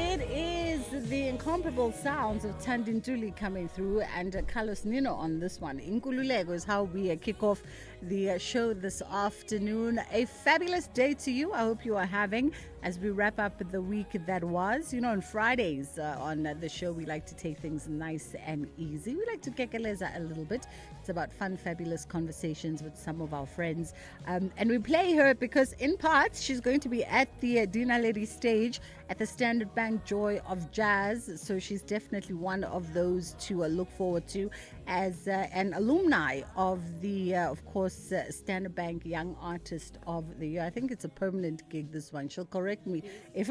It is the incomparable sounds of Tandintuli coming through and Carlos Nino on this one. Inkululeko is how we kick off the show this afternoon. A fabulous day to you. I hope you are having as we wrap up the week that was. You know, on Fridays on the show, we like to take things nice and easy. We like to kekeleza a little bit. It's about fun, fabulous conversations with some of our friends. And we play her because in part, she's going to be at the Dina Lady stage at the Standard Bank Joy of Jazz. So she's definitely one of those to look forward to as an alumni of the, of course, Standard Bank Young Artist of the Year. I think it's a permanent gig, this one. She'll correct me if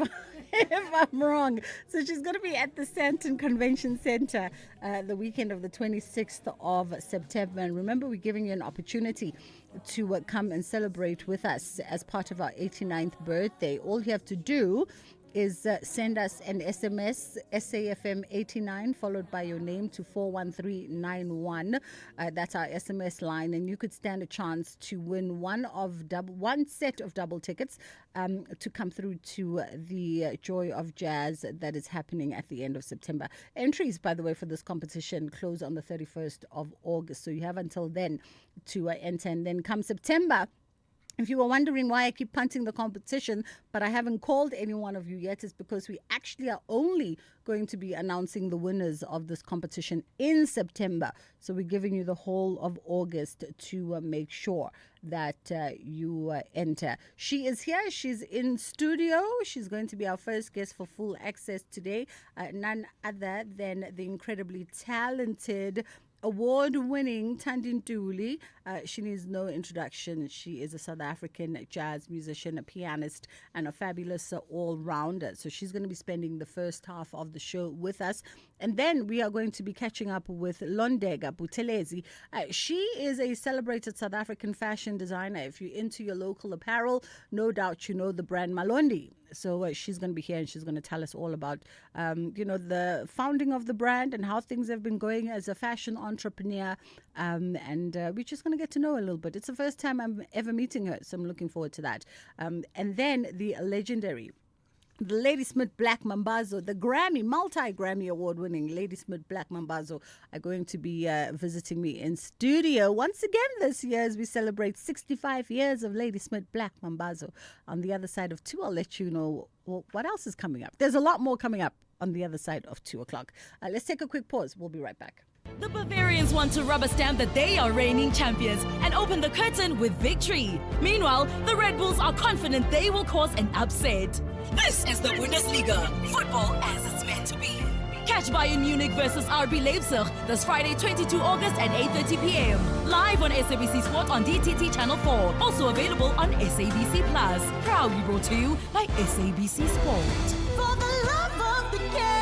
I'm wrong. So she's going to be at the Sandton Convention Center the weekend of the 26th of September. And remember, we're giving you an opportunity to come and celebrate with us as part of our 89th birthday. All you have to do is send us an SMS, SAFM89, followed by your name to 41391. That's our SMS line, and you could stand a chance to win one set of double tickets to come through to the Joy of Jazz that is happening at the end of September. Entries, by the way, for this competition close on the 31st of August, so you have until then to enter. And then come September, if you were wondering why I keep punting the competition, but I haven't called any one of you yet, it's because we actually are only going to be announcing the winners of this competition in September. So we're giving you the whole of August to make sure that you enter. She is here. She's in studio. She's going to be our first guest for Full Access today. None other than the incredibly talented, award-winning Tandintuli. She needs no introduction. She is a South African jazz musician, a pianist, and a fabulous all-rounder. So she's going to be spending the first half of the show with us. And then we are going to be catching up with Londega Buthelezi. She is a celebrated South African fashion designer. If you're into your local apparel, no doubt you know the brand Malondi. So she's going to be here and she's going to tell us all about, the founding of the brand and how things have been going as a fashion entrepreneur. And we're just going to get to know her a little bit. It's the first time I'm ever meeting her, so I'm looking forward to that. And then the legendary Ladysmith Black Mambazo, the multi-Grammy award-winning Ladysmith Black Mambazo are going to be visiting me in studio once again this year as we celebrate 65 years of Ladysmith Black Mambazo. On the other side of 2, I'll let you know what else is coming up. There's a lot more coming up on the other side of 2 o'clock. Let's take a quick pause. We'll be right back. The Bavarians want to rubber stamp that they are reigning champions and open the curtain with victory. Meanwhile, the Red Bulls are confident they will cause an upset. This is the Bundesliga, football as it's meant to be. Catch Bayern Munich versus RB Leipzig this Friday, 22 August at 8:30 p.m. Live on SABC Sport on DTT Channel 4. Also available on SABC Plus. Proudly brought to you by SABC Sport. For the love of the game.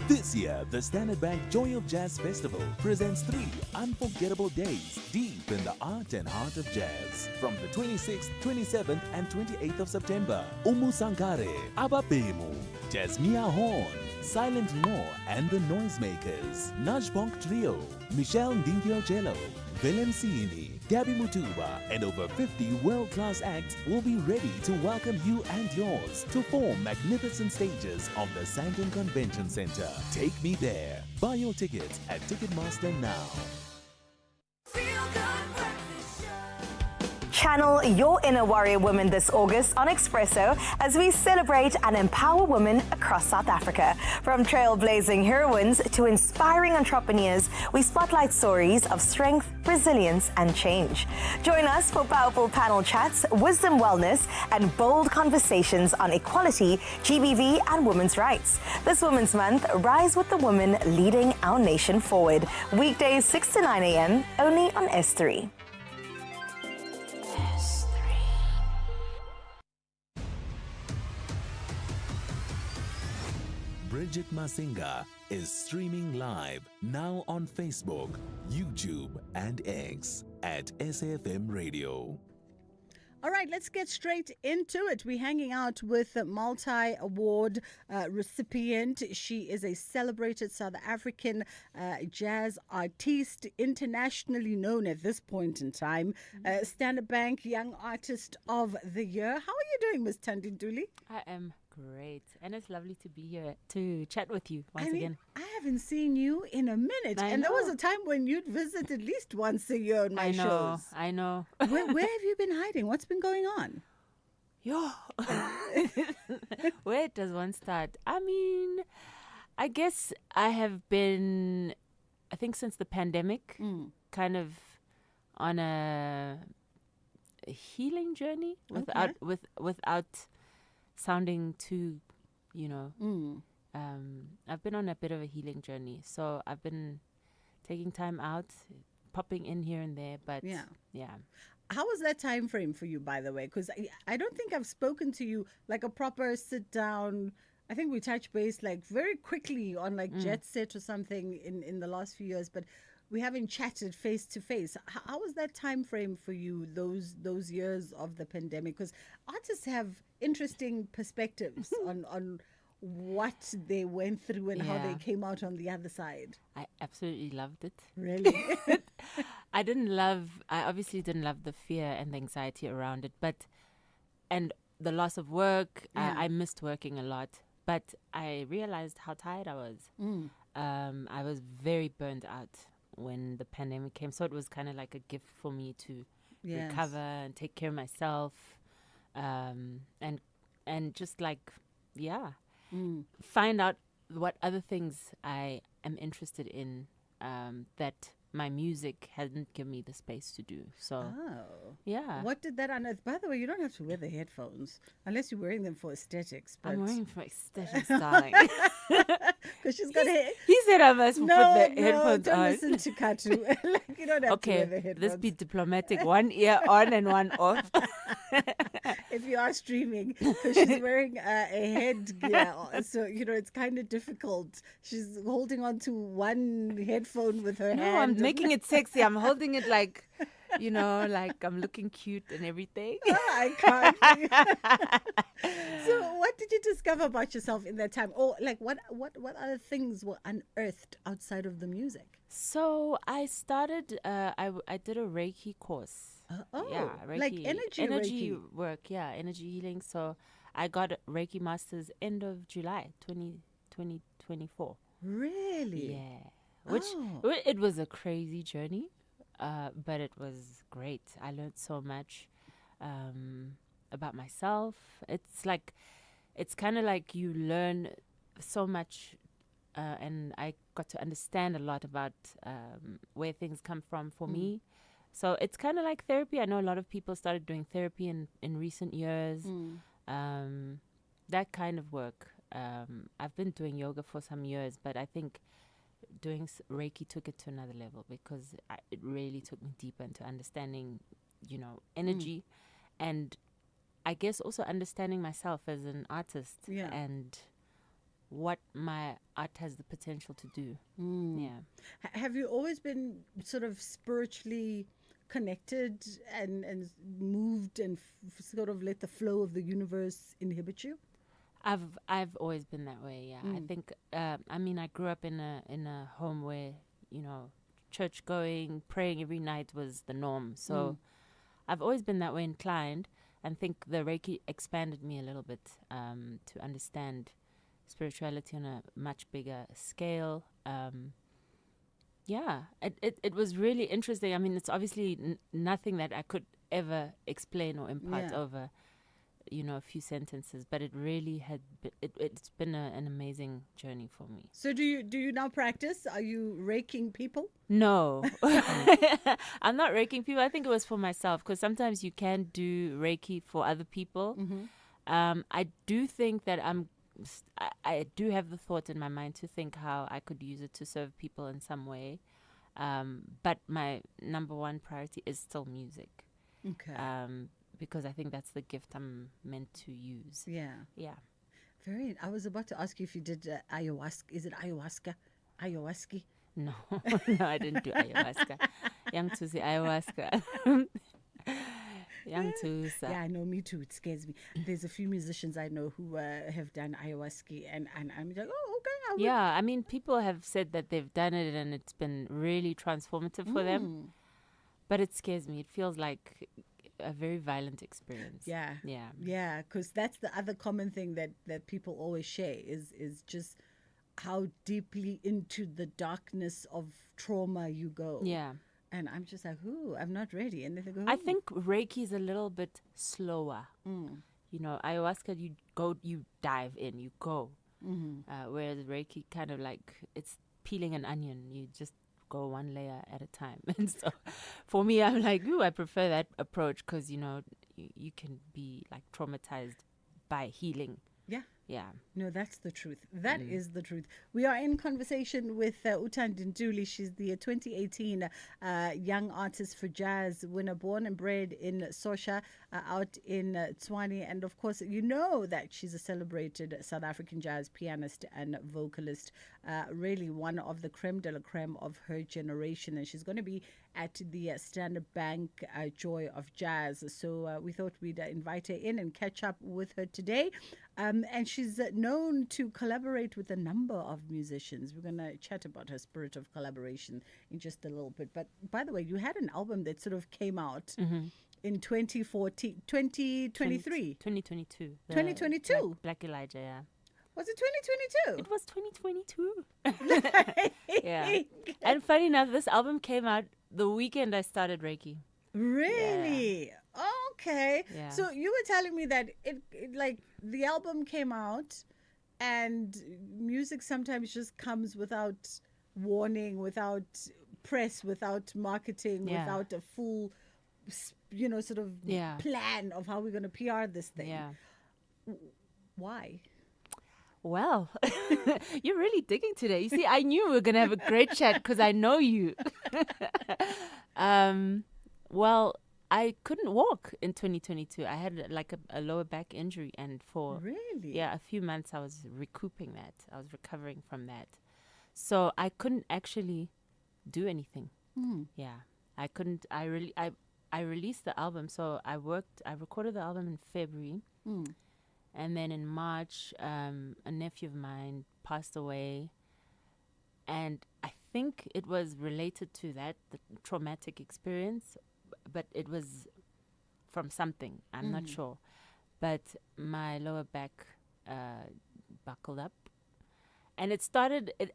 This year, the Standard Bank Joy of Jazz Festival presents 3 unforgettable days deep in the art and heart of jazz. From the 26th, 27th and 28th of September, Umu Sankare, Ababemu, Jasmia Horn, Silent Law and the Noisemakers, Najbonk Trio, Michelle Ndingio-Jello, Willem Siini, Gabby Mutuba, and over 50 world-class acts will be ready to welcome you and yours to 4 magnificent stages of the Sandton Convention Center. Take me there. Buy your tickets at Ticketmaster now. Channel your inner warrior woman this August on Expresso as we celebrate and empower women across South Africa. From trailblazing heroines to inspiring entrepreneurs, we spotlight stories of strength, resilience, and change. Join us for powerful panel chats, wisdom, wellness, and bold conversations on equality, GBV, and women's rights. This Women's Month, rise with the women leading our nation forward. Weekdays 6 to 9 a.m. only on S3. Bridget Masinga is streaming live now on Facebook, YouTube, and X at SAFM Radio. All right, let's get straight into it. We're hanging out with a multi-award recipient. She is a celebrated South African jazz artiste, internationally known at this point in time. Standard Bank Young Artist of the Year. How are you doing, Miss Tandinduli? I am great, and it's lovely to be here to chat with you once again. I haven't seen you in a minute, and there was a time when you'd visit at least once a year on my shows. I know. Where have you been hiding? What's been going on? Yo, where does one start? I mean, I guess I have been, I think since the pandemic, kind of on a healing journey without sounding too, I've been on a bit of a healing journey. So I've been taking time out, popping in here and there, but yeah. How was that time frame for you, by the way? Because I don't think I've spoken to you like a proper sit down. I think we touched base like very quickly on like Jet Set or something in the last few years, but we haven't chatted face to face. How was that time frame for you, those years of the pandemic? Because artists have interesting perspectives on what they went through and how they came out on the other side. I absolutely loved it. Really? I obviously didn't love the fear and the anxiety around it, and the loss of work. I missed working a lot, but I realized how tired I was. I was very burned out when the pandemic came, so it was kind of like a gift for me to recover and take care of myself, and just like find out what other things I am interested in that my music hadn't given me the space to do. So what did that unearth? By the way, you don't have to wear the headphones unless you're wearing them for aesthetics. But I'm wearing for aesthetics, darling. Because she's got he said I must put the headphones don't on. listen to Katu. Like, you don't have to wear the headphones. Let's be diplomatic. One ear on and one off. If you are streaming, because she's wearing a headgear, so it's kind of difficult. She's holding on to one headphone with her hand. No, I'm making it sexy. I'm holding it like, like I'm looking cute and everything. I can't. So what did you discover about yourself in that time? Or like what other things were unearthed outside of the music? So I started, I did a Reiki course. Reiki. Like energy Reiki. Work, energy healing. So I got Reiki Masters end of July 2024. Really? Yeah. Which it was a crazy journey, but it was great. I learned so much about myself. It's kind of like you learn so much, and I got to understand a lot about where things come from for me. So it's kind of like therapy. I know a lot of people started doing therapy in recent years. That kind of work. I've been doing yoga for some years, but I think doing Reiki took it to another level because it really took me deeper into understanding, energy, and I guess also understanding myself as an artist and what my art has the potential to do. Have you always been sort of spiritually connected and moved and sort of let the flow of the universe inhibit you? I've always been that way. I think I grew up in a home where church going, praying every night was the norm. So I've always been that way inclined, and think the Reiki expanded me a little bit to understand spirituality on a much bigger scale. It was really interesting. I mean, it's obviously nothing that I could ever explain or impart over a few sentences, but it really had it's been an amazing journey for me. So do you now practice? Are you raking people? No. I'm not raking people. I think it was for myself, because sometimes you can do Reiki for other people. I do think that I do have the thought in my mind to think how I could use it to serve people in some way, but my number one priority is still music. Okay. Because I think that's the gift I'm meant to use. Yeah. Very. I was about to ask you if you did ayahuasca. Is it ayahuasca? Ayahuasca? No, no, I didn't do ayahuasca. Young to say ayahuasca. Young Tusa. Yeah, I know, me too. It scares me. There's a few musicians I know who have done ayahuasca, and I'm like, oh, okay. I would. Yeah, I mean, people have said that they've done it and it's been really transformative for them. But it scares me. It feels like a very violent experience. Yeah. Yeah. Yeah, because that's the other common thing that people always share is just how deeply into the darkness of trauma you go. Yeah. And I'm just like, ooh, I'm not ready. And they go, I think Reiki is a little bit slower. You know, ayahuasca, you dive in, you go. Whereas Reiki kind of like, it's peeling an onion. You just go one layer at a time. And so for me, I'm like, ooh, I prefer that approach because, you know, you can be like traumatized by healing. yeah. Yeah. No, that's the truth. That is the truth. We are in conversation with Utandi Nduli. She's the 2018 Young Artist for Jazz winner, born and bred in Sosha, out in Tshwane. And of course, you know that she's a celebrated South African jazz pianist and vocalist, really one of the creme de la creme of her generation. And she's going to be at the Standard Bank Joy of Jazz. So we thought we'd invite her in and catch up with her today. And she's known to collaborate with a number of musicians. We're going to chat about her spirit of collaboration in just a little bit. But by the way, you had an album that sort of came out in 2014, 2023. 2022. 2022? Black Elijah, yeah. Was it 2022? It was 2022. Yeah. And funny enough, this album came out the weekend I started Reiki. Really? Okay. Yeah. So you were telling me that it like the album came out and music sometimes just comes without warning, without press, without marketing, Yeah. without a full, sort of Yeah. plan of how we're going to PR this thing. Yeah. Why? Well, you're really digging today. You see, I knew we were going to have a great chat because I know you. Well, I couldn't walk in 2022. I had like a lower back injury, and for Really? a few months I was recouping that. I was recovering from that. So I couldn't actually do anything. Yeah. I couldn't. I released the album. So I recorded the album in February. And then in March, a nephew of mine passed away. And I think it was related to that, the traumatic experience, but it was from something. I'm not sure. But my lower back buckled up. And it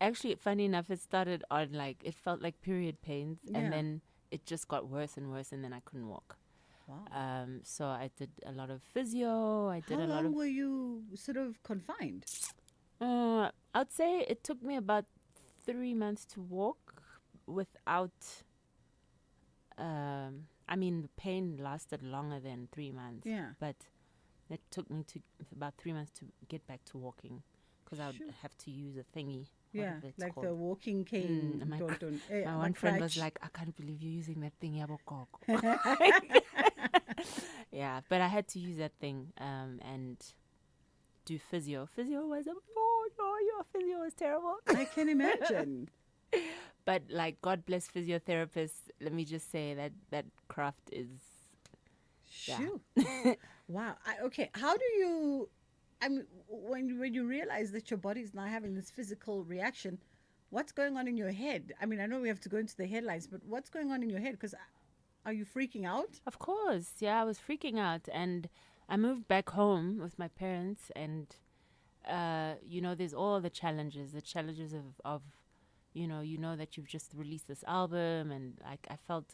actually, funny enough, it started on it felt like period pains. Yeah. And then it just got worse and worse, and then I couldn't walk. Wow. So I did a lot of physio. I did How a lot long of. were you sort of confined? I'd say it took me about 3 months to walk without. I mean, the pain lasted longer than 3 months. Yeah. But it took me about 3 months to get back to walking because I would Sure. have to use a thingy. Yeah, whatever it's like called. the walking cane. my My one friend was like, I can't believe you're using that thing, Yabokoko. Yeah, but I had to use that thing and do physio. Physio was, your physio was terrible. I can imagine. But God bless physiotherapists. Let me just say that craft is, yeah. Shoo. Wow. Okay. How do you? I mean, when you realize that your body's now having this physical reaction, what's going on in your head? I mean, I know we have to go into the headlines, but what's going on in your head? Because are you freaking out? Of course, yeah, I was freaking out, and I moved back home with my parents, and there's all the challenges of that you've just released this album, and I felt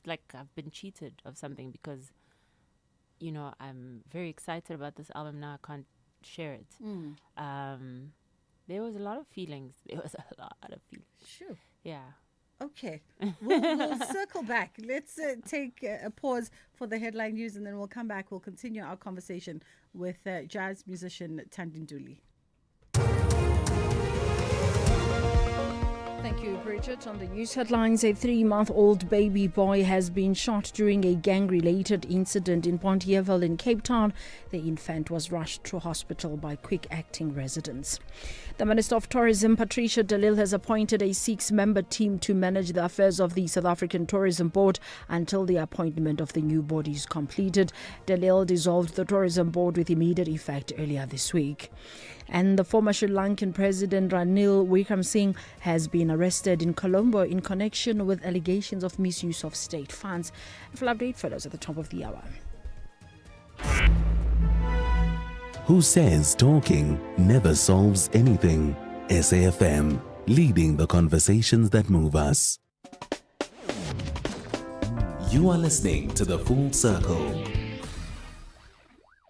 like I've been cheated of something because I'm very excited about this album now. I can't share it. There was a lot of feelings. Sure. Yeah. Okay. We'll circle back. Let's take a pause for the headline news, and then we'll come back. We'll continue our conversation with jazz musician Utandi Nduli. Thank you you, Bridget. On the news headlines, a 3-month-old baby boy has been shot during a gang-related incident in Pontiavel in Cape Town. The infant was rushed to hospital by quick-acting residents. The Minister of Tourism, Patricia de Lille, has appointed a 6-member team to manage the affairs of the South African Tourism Board until the appointment of the new body is completed. De Lille dissolved the Tourism Board with immediate effect earlier this week. And the former Sri Lankan President Ranil Wickremesinghe has been arrested in Colombo in connection with allegations of misuse of state funds. Full update follows at the top of the hour. Who says talking never solves anything? SAFM, leading the conversations that move us. You are listening to The Full Circle.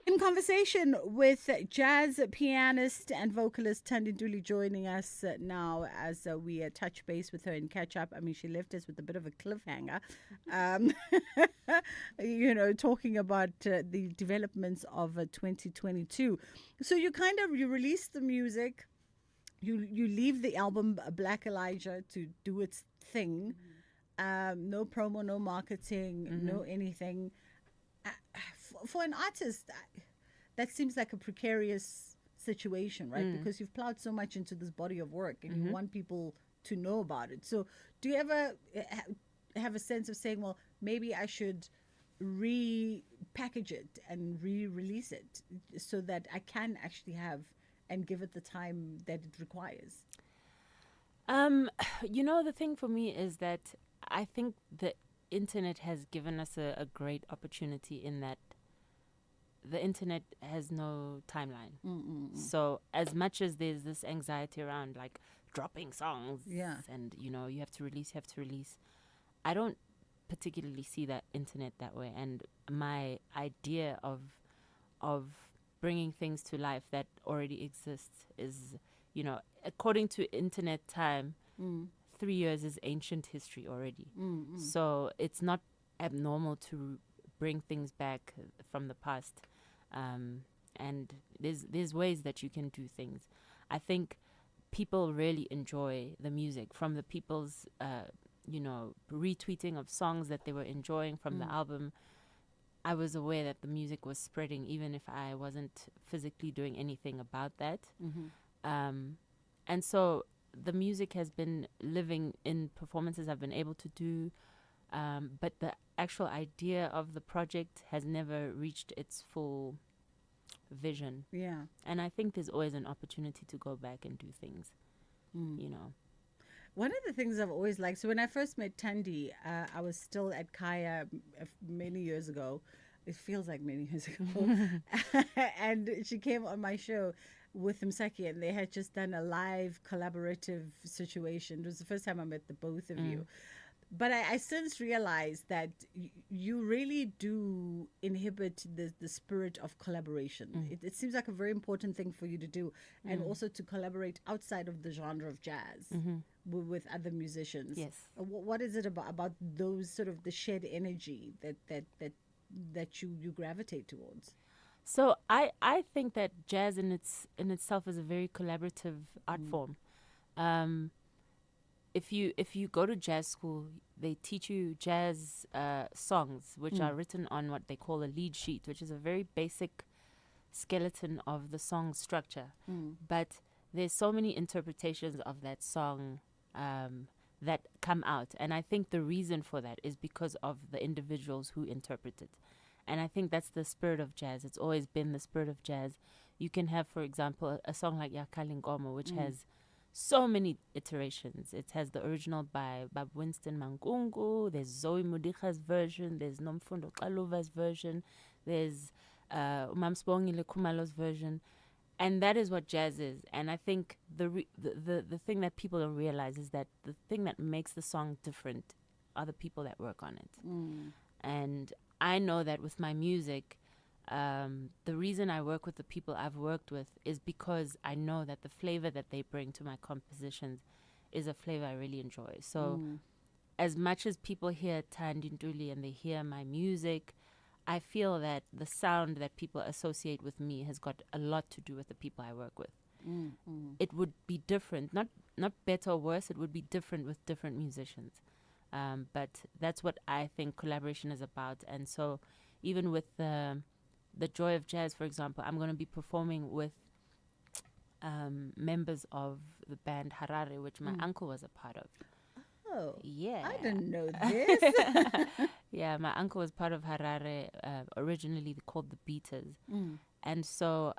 In conversation with jazz pianist and vocalist Thandi Ntuli joining us now as we touch base with her and catch up. I mean, she left us with a bit of a cliffhanger, talking about the developments of 2022. So you release the music, you leave the album Black Elijah to do its thing. No promo, no marketing, no anything. For an artist, that seems like a precarious situation, right? Because you've plowed so much into this body of work and you want people to know about it. So do you ever have a sense of saying, well, maybe I should repackage it and re-release it so that I can actually have and give it the time that it requires? The thing for me is that I think the internet has given us a great opportunity in that the internet has no timeline. So as much as there's this anxiety around like dropping songs and you have to release, I don't particularly see that internet that way. And my idea of bringing things to life that already exists is, according to internet time, 3 years is ancient history already. So it's not abnormal to bring things back from the past. And there's ways that you can do things. I think people really enjoy the music from the people's, retweeting of songs that they were enjoying from the album. I was aware that the music was spreading even if I wasn't physically doing anything about that. And so the music has been living in performances I've been able to do, but the actual idea of the project has never reached its full vision. Yeah. And I think there's always an opportunity to go back and do things, One of the things I've always liked, so when I first met Thandi, I was still at Kaya many years ago. It feels like many years ago. And she came on my show with Msaki, and they had just done a live collaborative situation. It was the first time I met the both of you. But I since realized that you really do inhibit the spirit of collaboration. It seems like a very important thing for you to do, and also to collaborate outside of the genre of jazz with other musicians. Yes. What is it about those sort of the shared energy that you gravitate towards? So I think that jazz in itself is a very collaborative art form. If you go to jazz school, they teach you jazz songs, which are written on what they call a lead sheet, which is a very basic skeleton of the song structure. But there's so many interpretations of that song that come out. And I think the reason for that is because of the individuals who interpret it. And I think that's the spirit of jazz. It's always been the spirit of jazz. You can have, for example, a song like Yakali Ngoma, which has so many iterations. It has the original by Winston Mangungu, there's Zoe Mudika's version, there's Nomfundo Kaluva's version, there's Mamsbongile Kumalo's version. And that is what jazz is. And I think the thing that people don't realize is that the thing that makes the song different are the people that work on it. And I know that with my music, the reason I work with the people I've worked with is because I know that the flavor that they bring to my compositions is a flavor I really enjoy. So as much as people hear Thandi Ntuli and they hear my music, I feel that the sound that people associate with me has got a lot to do with the people I work with. it would be different. Not better or worse. It would be different with different musicians. But that's what I think collaboration is about. And so even with the Joy of Jazz, for example, I'm going to be performing with members of the band Harare, which my uncle was a part of. Oh, Yeah. I didn't know this. Yeah, my uncle was part of Harare, originally called the Beaters. And so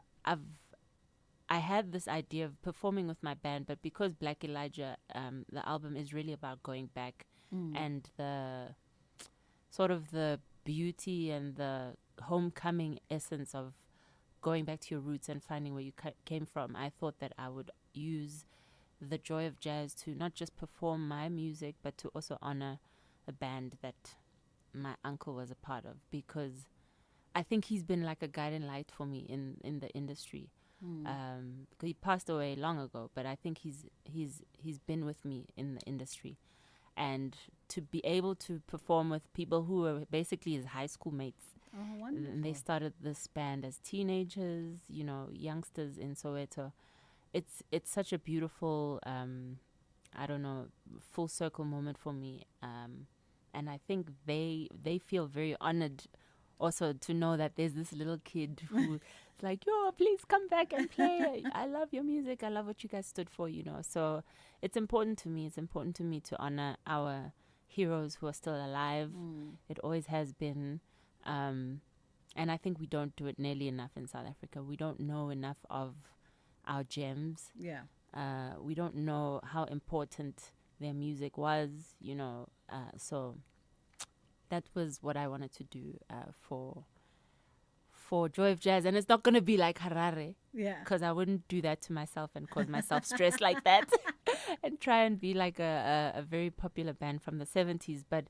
I had this idea of performing with my band, but because Black Elijah, the album is really about going back and the sort of the beauty and the homecoming essence of going back to your roots and finding where you came from. I thought that I would use the Joy of Jazz to not just perform my music, but to also honor a band that my uncle was a part of, because I think he's been like a guiding light for me in the industry. He passed away long ago, but I think he's been with me in the industry. And to be able to perform with people who were basically his high school mates. Oh, wonderful. And they started this band as teenagers, youngsters in Soweto. It's such a beautiful, full circle moment for me. And I think they feel very honored also to know that there's this little kid who's like, yo, please come back and play. I love your music. I love what you guys stood for, So it's important to me. It's important to me to honor our heroes who are still alive. It always has been. And I think we don't do it nearly enough in South Africa. We don't know enough of our gems. Yeah. We don't know how important their music was, so that was what I wanted to do for Joy of Jazz. And it's not going to be like Harare. Yeah. Because I wouldn't do that to myself and cause myself stress like that and try and be like a very popular band from the 70s. But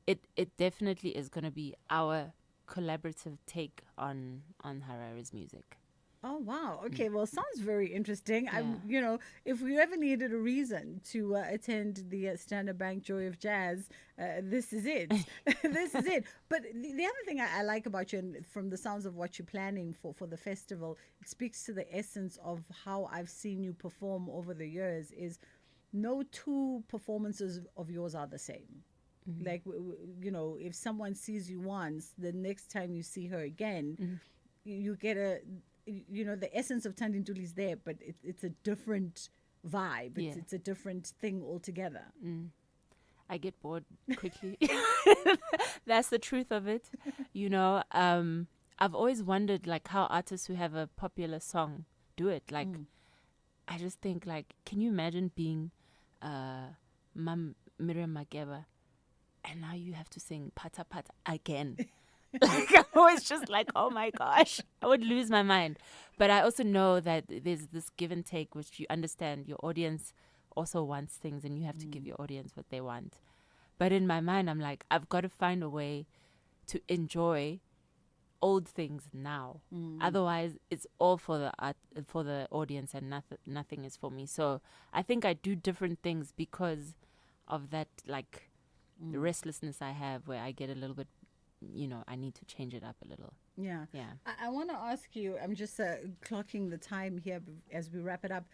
it definitely is going to be our collaborative take on Harare's music. Oh, wow. Okay, well, sounds very interesting. Yeah. If we ever needed a reason to attend the Standard Bank Joy of Jazz, this is it. This is it. But the other thing I like about you, and from the sounds of what you're planning for the festival, it speaks to the essence of how I've seen you perform over the years, is no two performances of yours are the same. Like, if someone sees you once, the next time you see her again, you get the essence of Thandintuli is there, but it's a different vibe. It's a different thing altogether. I get bored quickly. That's the truth of it. I've always wondered like how artists who have a popular song do it. Like, I just think like, can you imagine being Miriam Makeba and now you have to sing Pata Pata again? Like, I'm always just like, oh my gosh, I would lose my mind. But I also know that there's this give and take, which you understand your audience also wants things and you have to give your audience what they want. But in my mind, I'm like, I've got to find a way to enjoy old things now. Otherwise, it's all for the audience and nothing is for me. So I think I do different things because of that, like, the restlessness I have where I get a little bit, I need to change it up a little. Yeah. Yeah. I want to ask you, I'm just clocking the time here as we wrap it up.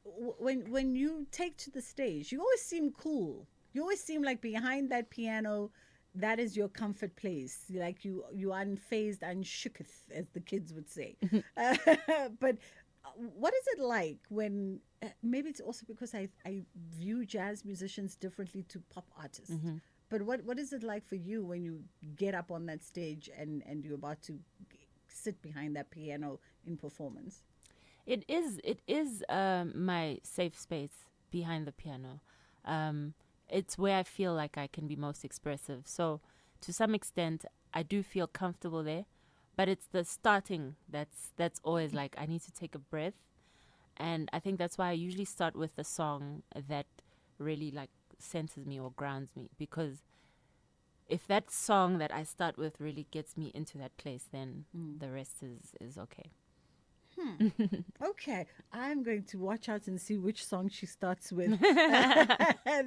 When you take to the stage, you always seem cool. You always seem like behind that piano, that is your comfort place. Like you unfazed, unshooketh, as the kids would say. But what is it like when, maybe it's also because I view jazz musicians differently to pop artists. But what is it like for you when you get up on that stage and you're about to sit behind that piano in performance? It is my safe space behind the piano. It's where I feel like I can be most expressive. So to some extent, I do feel comfortable there. But it's the starting that's always like, I need to take a breath. And I think that's why I usually start with a song that really like centers me or grounds me, because if that song that I start with really gets me into that place, then the rest is okay. Okay, I'm going to watch out and see which song she starts with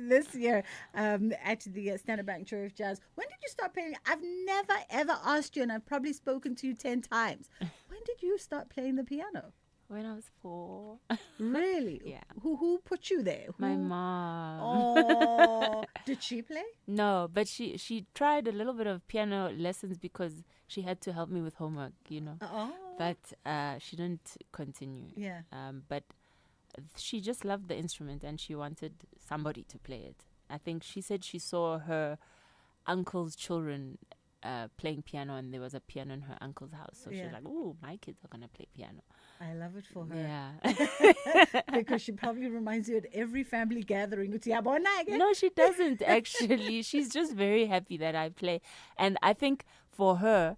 this year at the Standard Bank Joy of Jazz. When did you start playing? I've never ever asked you, and I've probably spoken to you 10 times. When did you start playing the piano? when I was 4. Really? Yeah. Who put you there? My mom. Oh, did she play? No, but she tried a little bit of piano lessons because she had to help me with homework, Oh. But she didn't continue. Yeah. But she just loved the instrument and she wanted somebody to play it. I think she said she saw her uncle's children playing piano, and there was a piano in her uncle's house. So she was like, "Oh, my kids are gonna play piano." I love it for her. Yeah. Because she probably reminds you at every family gathering. No, she doesn't actually. She's just very happy that I play. And I think for her,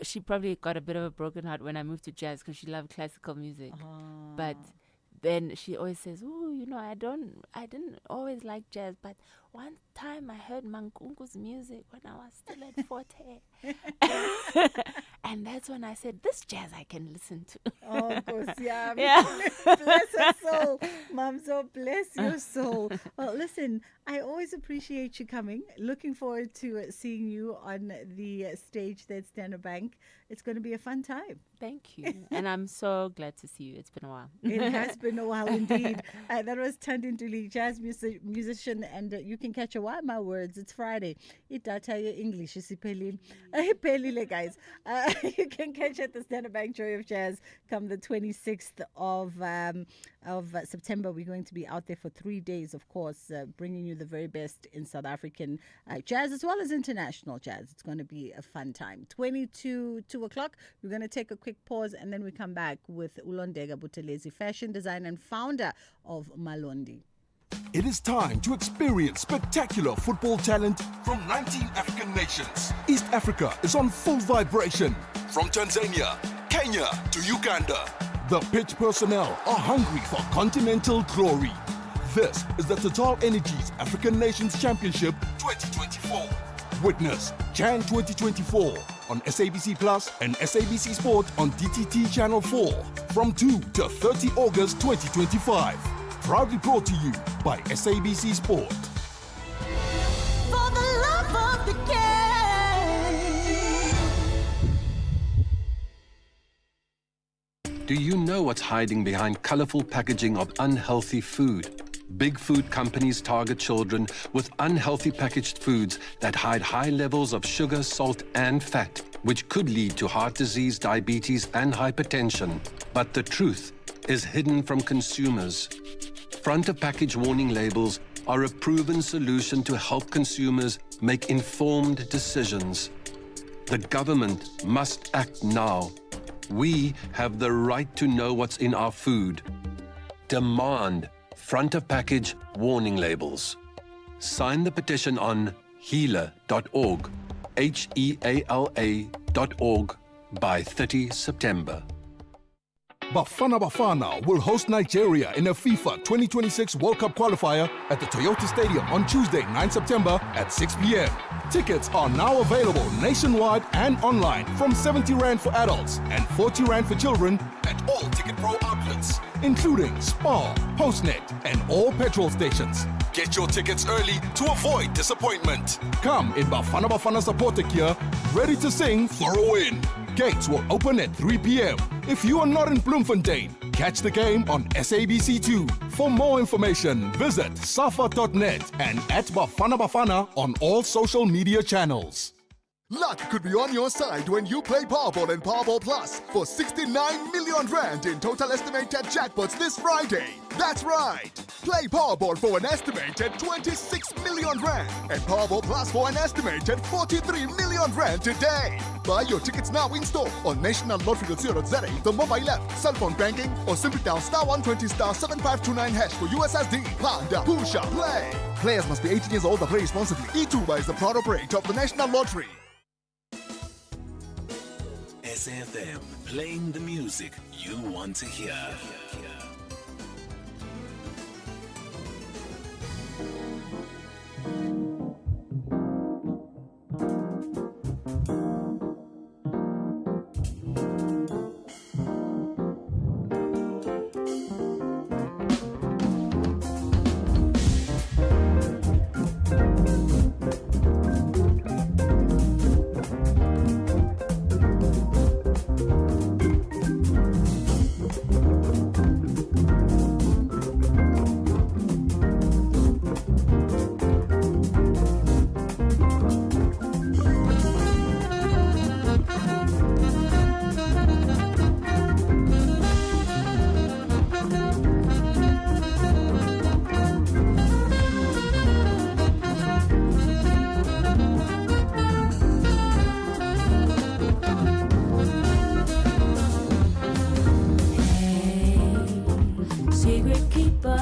she probably got a bit of a broken heart when I moved to jazz because she loved classical music. But then she always says, "Oh, I didn't always like jazz, but one time I heard Mankunku's music when I was still at Forte." And that's when I said, "This jazz I can listen to." Oh, of course, yeah. Yeah. Bless her soul. Mom, so bless your soul. Well, listen, I always appreciate you coming. Looking forward to seeing you on the stage there at Standard Bank. It's going to be a fun time. Thank you. And I'm so glad to see you. It's been a while. It has been a while indeed. That was Tandin Duli, jazz musician, and you can catch a while. My words, it's Friday. Itata your English is pelile, guys. You can catch at the Standard Bank Joy of Jazz come the 26th of September. We're going to be out there for 3 days, of course, bringing you the very best in South African jazz as well as international jazz. It's going to be a fun time. 2 o'clock, we're going to take a quick pause and then we come back with Ulondega Buthelezi, fashion designer and founder of Malondi. It is time to experience spectacular football talent from 19 African nations. East Africa is on full vibration. From Tanzania, Kenya to Uganda, the pitch personnel are hungry for continental glory. This is the Total Energies African Nations Championship 2024. Witness Jan 2024 on SABC Plus and SABC Sport on DTT Channel 4 from 2 to 30 August 2025. Proudly brought to you by SABC Sport. For the love of the game. Do you know what's hiding behind colorful packaging of unhealthy food? Big food companies target children with unhealthy packaged foods that hide high levels of sugar, salt, and fat, which could lead to heart disease, diabetes, and hypertension. But the truth is hidden from consumers. Front-of-package warning labels are a proven solution to help consumers make informed decisions. The government must act now. We have the right to know what's in our food. Demand front-of-package warning labels. Sign the petition on heala.org, HEALA.org, by 30 September. Bafana Bafana will host Nigeria in a FIFA 2026 World Cup qualifier at the Toyota Stadium on Tuesday, 9 September at 6 p.m. Tickets are now available nationwide and online from 70 Rand for adults and 40 Rand for children at all Ticket Pro outlets, including Spar, Postnet, and all petrol stations. Get your tickets early to avoid disappointment. Come in Bafana Bafana supporter gear, ready to sing for a win. Gates will open at 3 p.m. If you are not in Bloemfontein, catch the game on SABC2. For more information, visit safa.net and at Bafana Bafana on all social media channels. Luck could be on your side when you play Powerball and Powerball Plus for 69 million Rand in total estimated jackpots this Friday. That's right. Play Powerball for an estimated 26 million Rand and Powerball Plus for an estimated 43 million Rand today. Buy your tickets now in store on nationallottery.co.za, the mobile app, cell phone banking, or simply dial *120*7529# for USSD. Panda, Pusha, play. Players must be 18 years old and play responsibly. E2 is the proud operator of the National Lottery. SFM, playing the music you want to hear. deeper.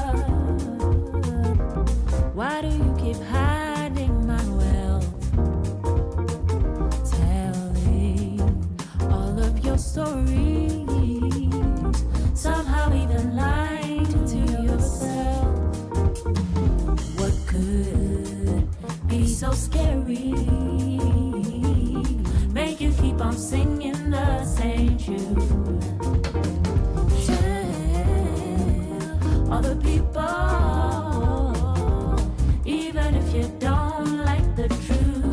Why do you keep hiding my wealth? Telling all of your stories, somehow even lying to yourself. What could be so scary? Make you keep on singing the same tune. Tell all the people, even if you don't like the truth.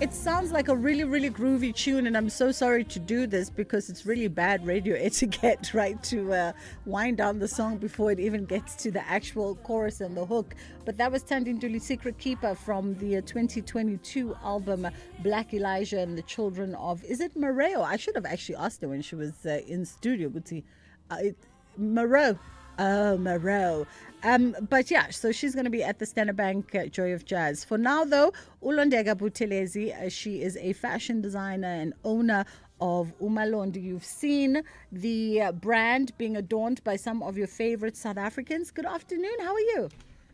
It sounds like a really, really groovy tune, and I'm so sorry to do this because it's really bad radio etiquette, right, to wind down the song before it even gets to the actual chorus and the hook. But that was Tandinduli's Secret Keeper from the 2022 album Black Elijah and the Children of, is it Mareo? I should have actually asked her when she was in studio. Mareo. Oh, Mareo. But yeah, so she's going to be at the Standard Bank Joy of Jazz. For now, though, Ulondega Buthelezi, she is a fashion designer and owner of Umalondi. You've seen the brand being adorned by some of your favorite South Africans. Good afternoon. How are you?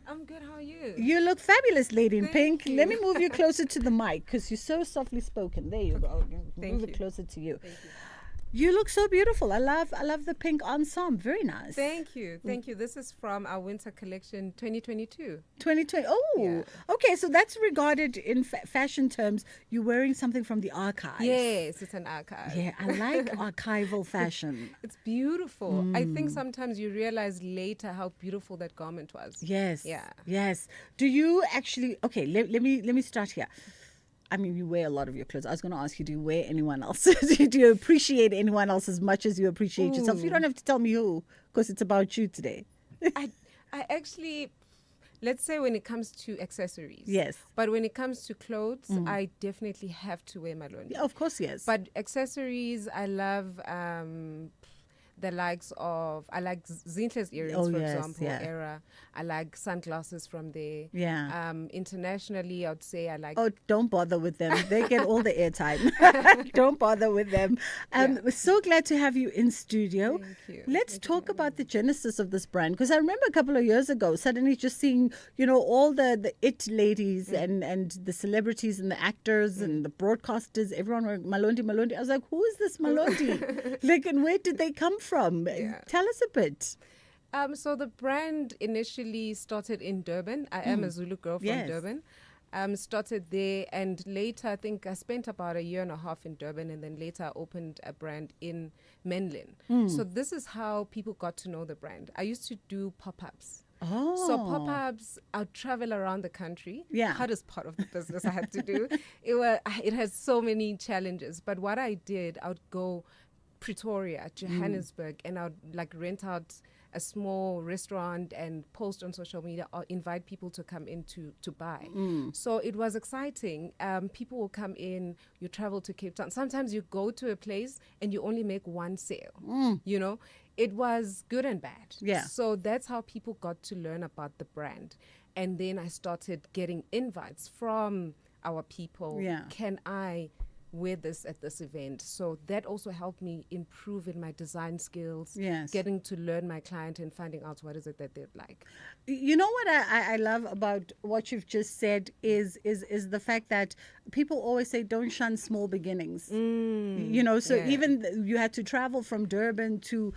I'm good. How are you? You look fabulous, lady in Thank pink. you. Let me move you closer to the mic because you're so softly spoken. There you go. Thank Move it you. closer to you. Thank you. You look so beautiful. I love the pink ensemble. Very nice. Thank you. Thank you. This is from our winter collection 2022. 2020. Oh, Yeah. okay. So that's regarded in fashion terms. You're wearing something from the archives. Yes, it's an archive. Yeah, I like archival fashion. It's beautiful. I think sometimes you realize later how beautiful that garment was. Yes. Yeah. Yes. Do you actually? Okay. Let me start here. I mean, you wear a lot of your clothes. I was going to ask you, do you wear anyone else? Do you appreciate anyone else as much as you appreciate yourself? You don't have to tell me who, because it's about you today. I actually, let's say when it comes to accessories. Yes. But when it comes to clothes, I definitely have to wear Malone. Yeah, of course, yes. But accessories, I love the likes of, I like Zinhle's earrings, for example, yeah. Era. I like sunglasses from there. Yeah. Internationally, I would say I like. Oh, don't bother with them. They get all the airtime. Don't bother with them. We're so glad to have you in studio. Thank you. Let's talk about the genesis of this brand, because I remember a couple of years ago, suddenly just seeing, all the it ladies and the celebrities and the actors and the broadcasters, everyone were Malondi. I was like, who is this Malondi? Like, and where did they come from? Yeah. Tell us a bit. So the brand initially started in Durban. I am a Zulu girl from Yes. Durban. Started there, and later I think I spent about a year and a half in Durban, and then later I opened a brand in Menlyn. So this is how people got to know the brand. I used to do pop-ups. Oh. So pop-ups, I'd travel around the country. Yeah. Hardest part of the business I had to do. It has so many challenges. But what I did, I would go Pretoria, Johannesburg, and I would like rent out a small restaurant and post on social media or invite people to come in to buy. So it was exciting. People will come in, you travel to Cape Town. Sometimes you go to a place and you only make one sale, It was good and bad. Yeah. So that's how people got to learn about the brand. And then I started getting invites from our people. Yeah. Can I wear this at this event? So that also helped me improve in my design skills. Yes. Getting to learn my client and finding out what is it that they'd like. You know what I love about what you've just said is the fact that people always say don't shun small beginnings. So yeah. even you had to travel from Durban to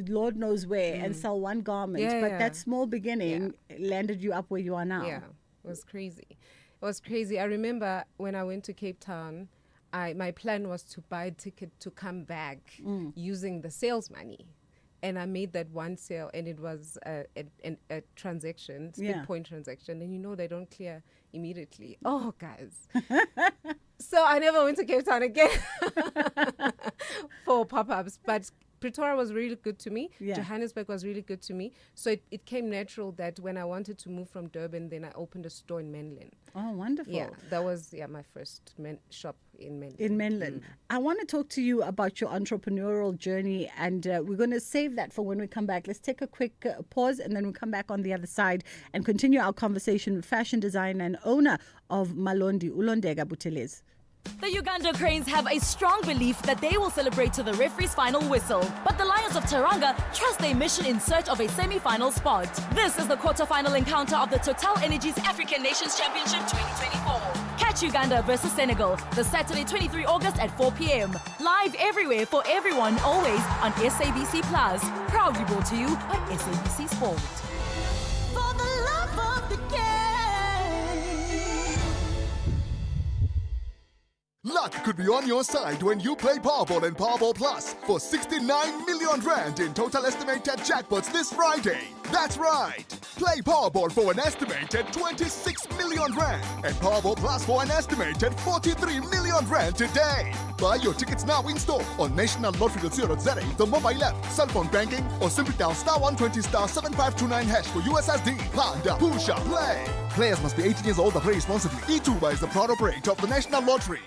Lord knows where and sell one garment, Yeah, but yeah. that small beginning landed you up where you are now. Yeah, it was crazy. It was crazy. I remember when I went to Cape Town, my plan was to buy a ticket to come back using the sales money. and I made that one sale, and it was a transaction, split point transaction, and you know they don't clear immediately. Oh, guys. So I never went to Cape Town again for pop-ups, but Pretoria was really good to me. Johannesburg was really good to me. So it came natural that when I wanted to move from Durban, then I opened a store in Menlyn. Oh, wonderful. Yeah, that was my first shop in Menlyn. In Menlyn. I want to talk to you about your entrepreneurial journey, and we're going to save that for when we come back. Let's take a quick pause, and then we'll come back on the other side and continue our conversation with fashion designer and owner of Malondi, Ulondega Buthelezi. The Uganda Cranes have a strong belief that they will celebrate to the referee's final whistle. But the Lions of Teranga trust their mission in search of a semi-final spot. This is the quarter-final encounter of the Total Energies African Nations Championship 2024. Catch Uganda versus Senegal this Saturday 23 August at 4 p.m. Live everywhere for everyone, always on SABC Plus. Proudly brought to you by SABC Sport. For the love of the game. Luck could be on your side when you play Powerball and Powerball Plus for 69 million rand in total estimated jackpots this Friday. That's right. Play Powerball for an estimated 26 million rand and Powerball Plus for an estimated 43 million rand today. Buy your tickets now in store on nationallottery.co.za, the mobile app, cell phone banking, or simply dial *120*7529# for USSD. Panda, Pusha, play. Players must be 18 years old and play responsibly. Etuba is the proud operator of the National Lottery.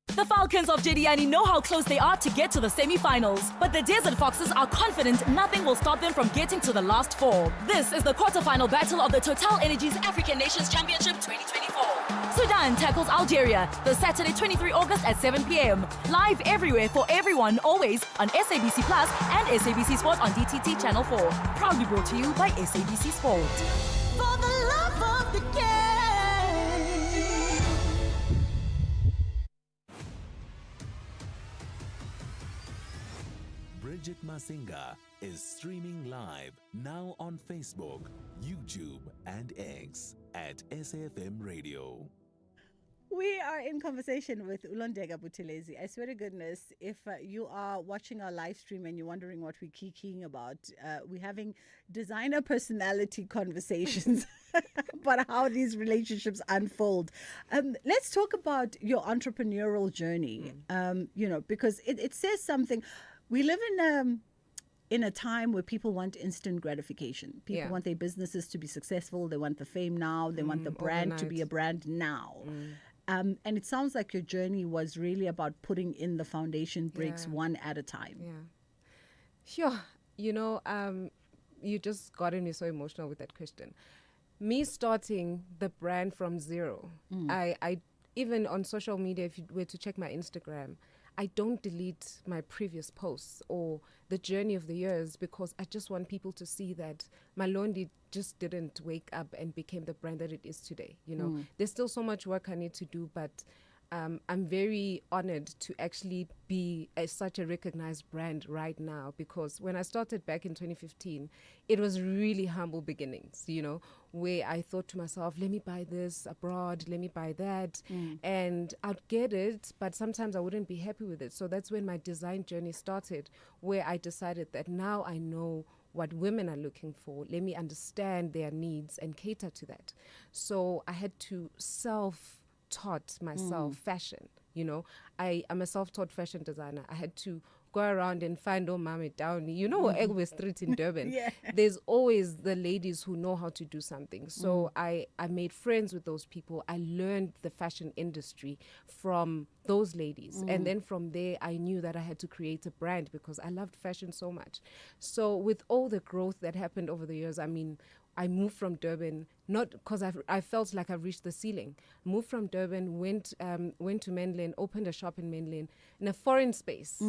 The Falcons of Jediani know how close they are to get to the semi-finals, but the Desert Foxes are confident nothing will stop them from getting to the last four. This is the quarter-final battle of the Total Energies African Nations Championship 2024. Sudan tackles Algeria this Saturday 23 August at 7 p.m. Live everywhere for everyone, always on SABC Plus and SABC Sport on DTT Channel 4. Proudly brought to you by SABC Sport. For the love of the game. Bridget Masinga is streaming live now on Facebook, YouTube, and X at SAFM Radio. We are in conversation with Ulondega Buthelezi. I swear to goodness, if you are watching our live stream and you're wondering what we're kikiing about, we're having designer personality conversations about how these relationships unfold. Let's talk about your entrepreneurial journey, because it says something. We live in a time where people want instant gratification. People want their businesses to be successful. They want the fame now. They want the brand to be a brand now. And it sounds like your journey was really about putting in the foundation bricks one at a time. Sure. You just gotten me so emotional with that question. Me starting the brand from zero. I even on social media, if you were to check my Instagram, I don't delete my previous posts or the journey of the years because I just want people to see that Malondi just didn't wake up and became the brand that it is today. There's still so much work I need to do, but I'm very honored to actually be such a recognized brand right now, because when I started back in 2015, it was really humble beginnings, where I thought to myself, let me buy this abroad, let me buy that, and I'd get it, but sometimes I wouldn't be happy with it. So that's when my design journey started, where I decided that now I know what women are looking for. Let me understand their needs and cater to that. So I had to taught myself fashion. I'm a self-taught fashion designer. I had to go around and find Mama down. Egwe Street in Durban. There's always the ladies who know how to do something. So I made friends with those people. I learned the fashion industry from those ladies. And then from there, I knew that I had to create a brand because I loved fashion so much. So with all the growth that happened over the years, I moved from Durban, not because I felt like I've reached the ceiling. Moved from Durban, went to Menlyn, opened a shop in Menlyn in a foreign space.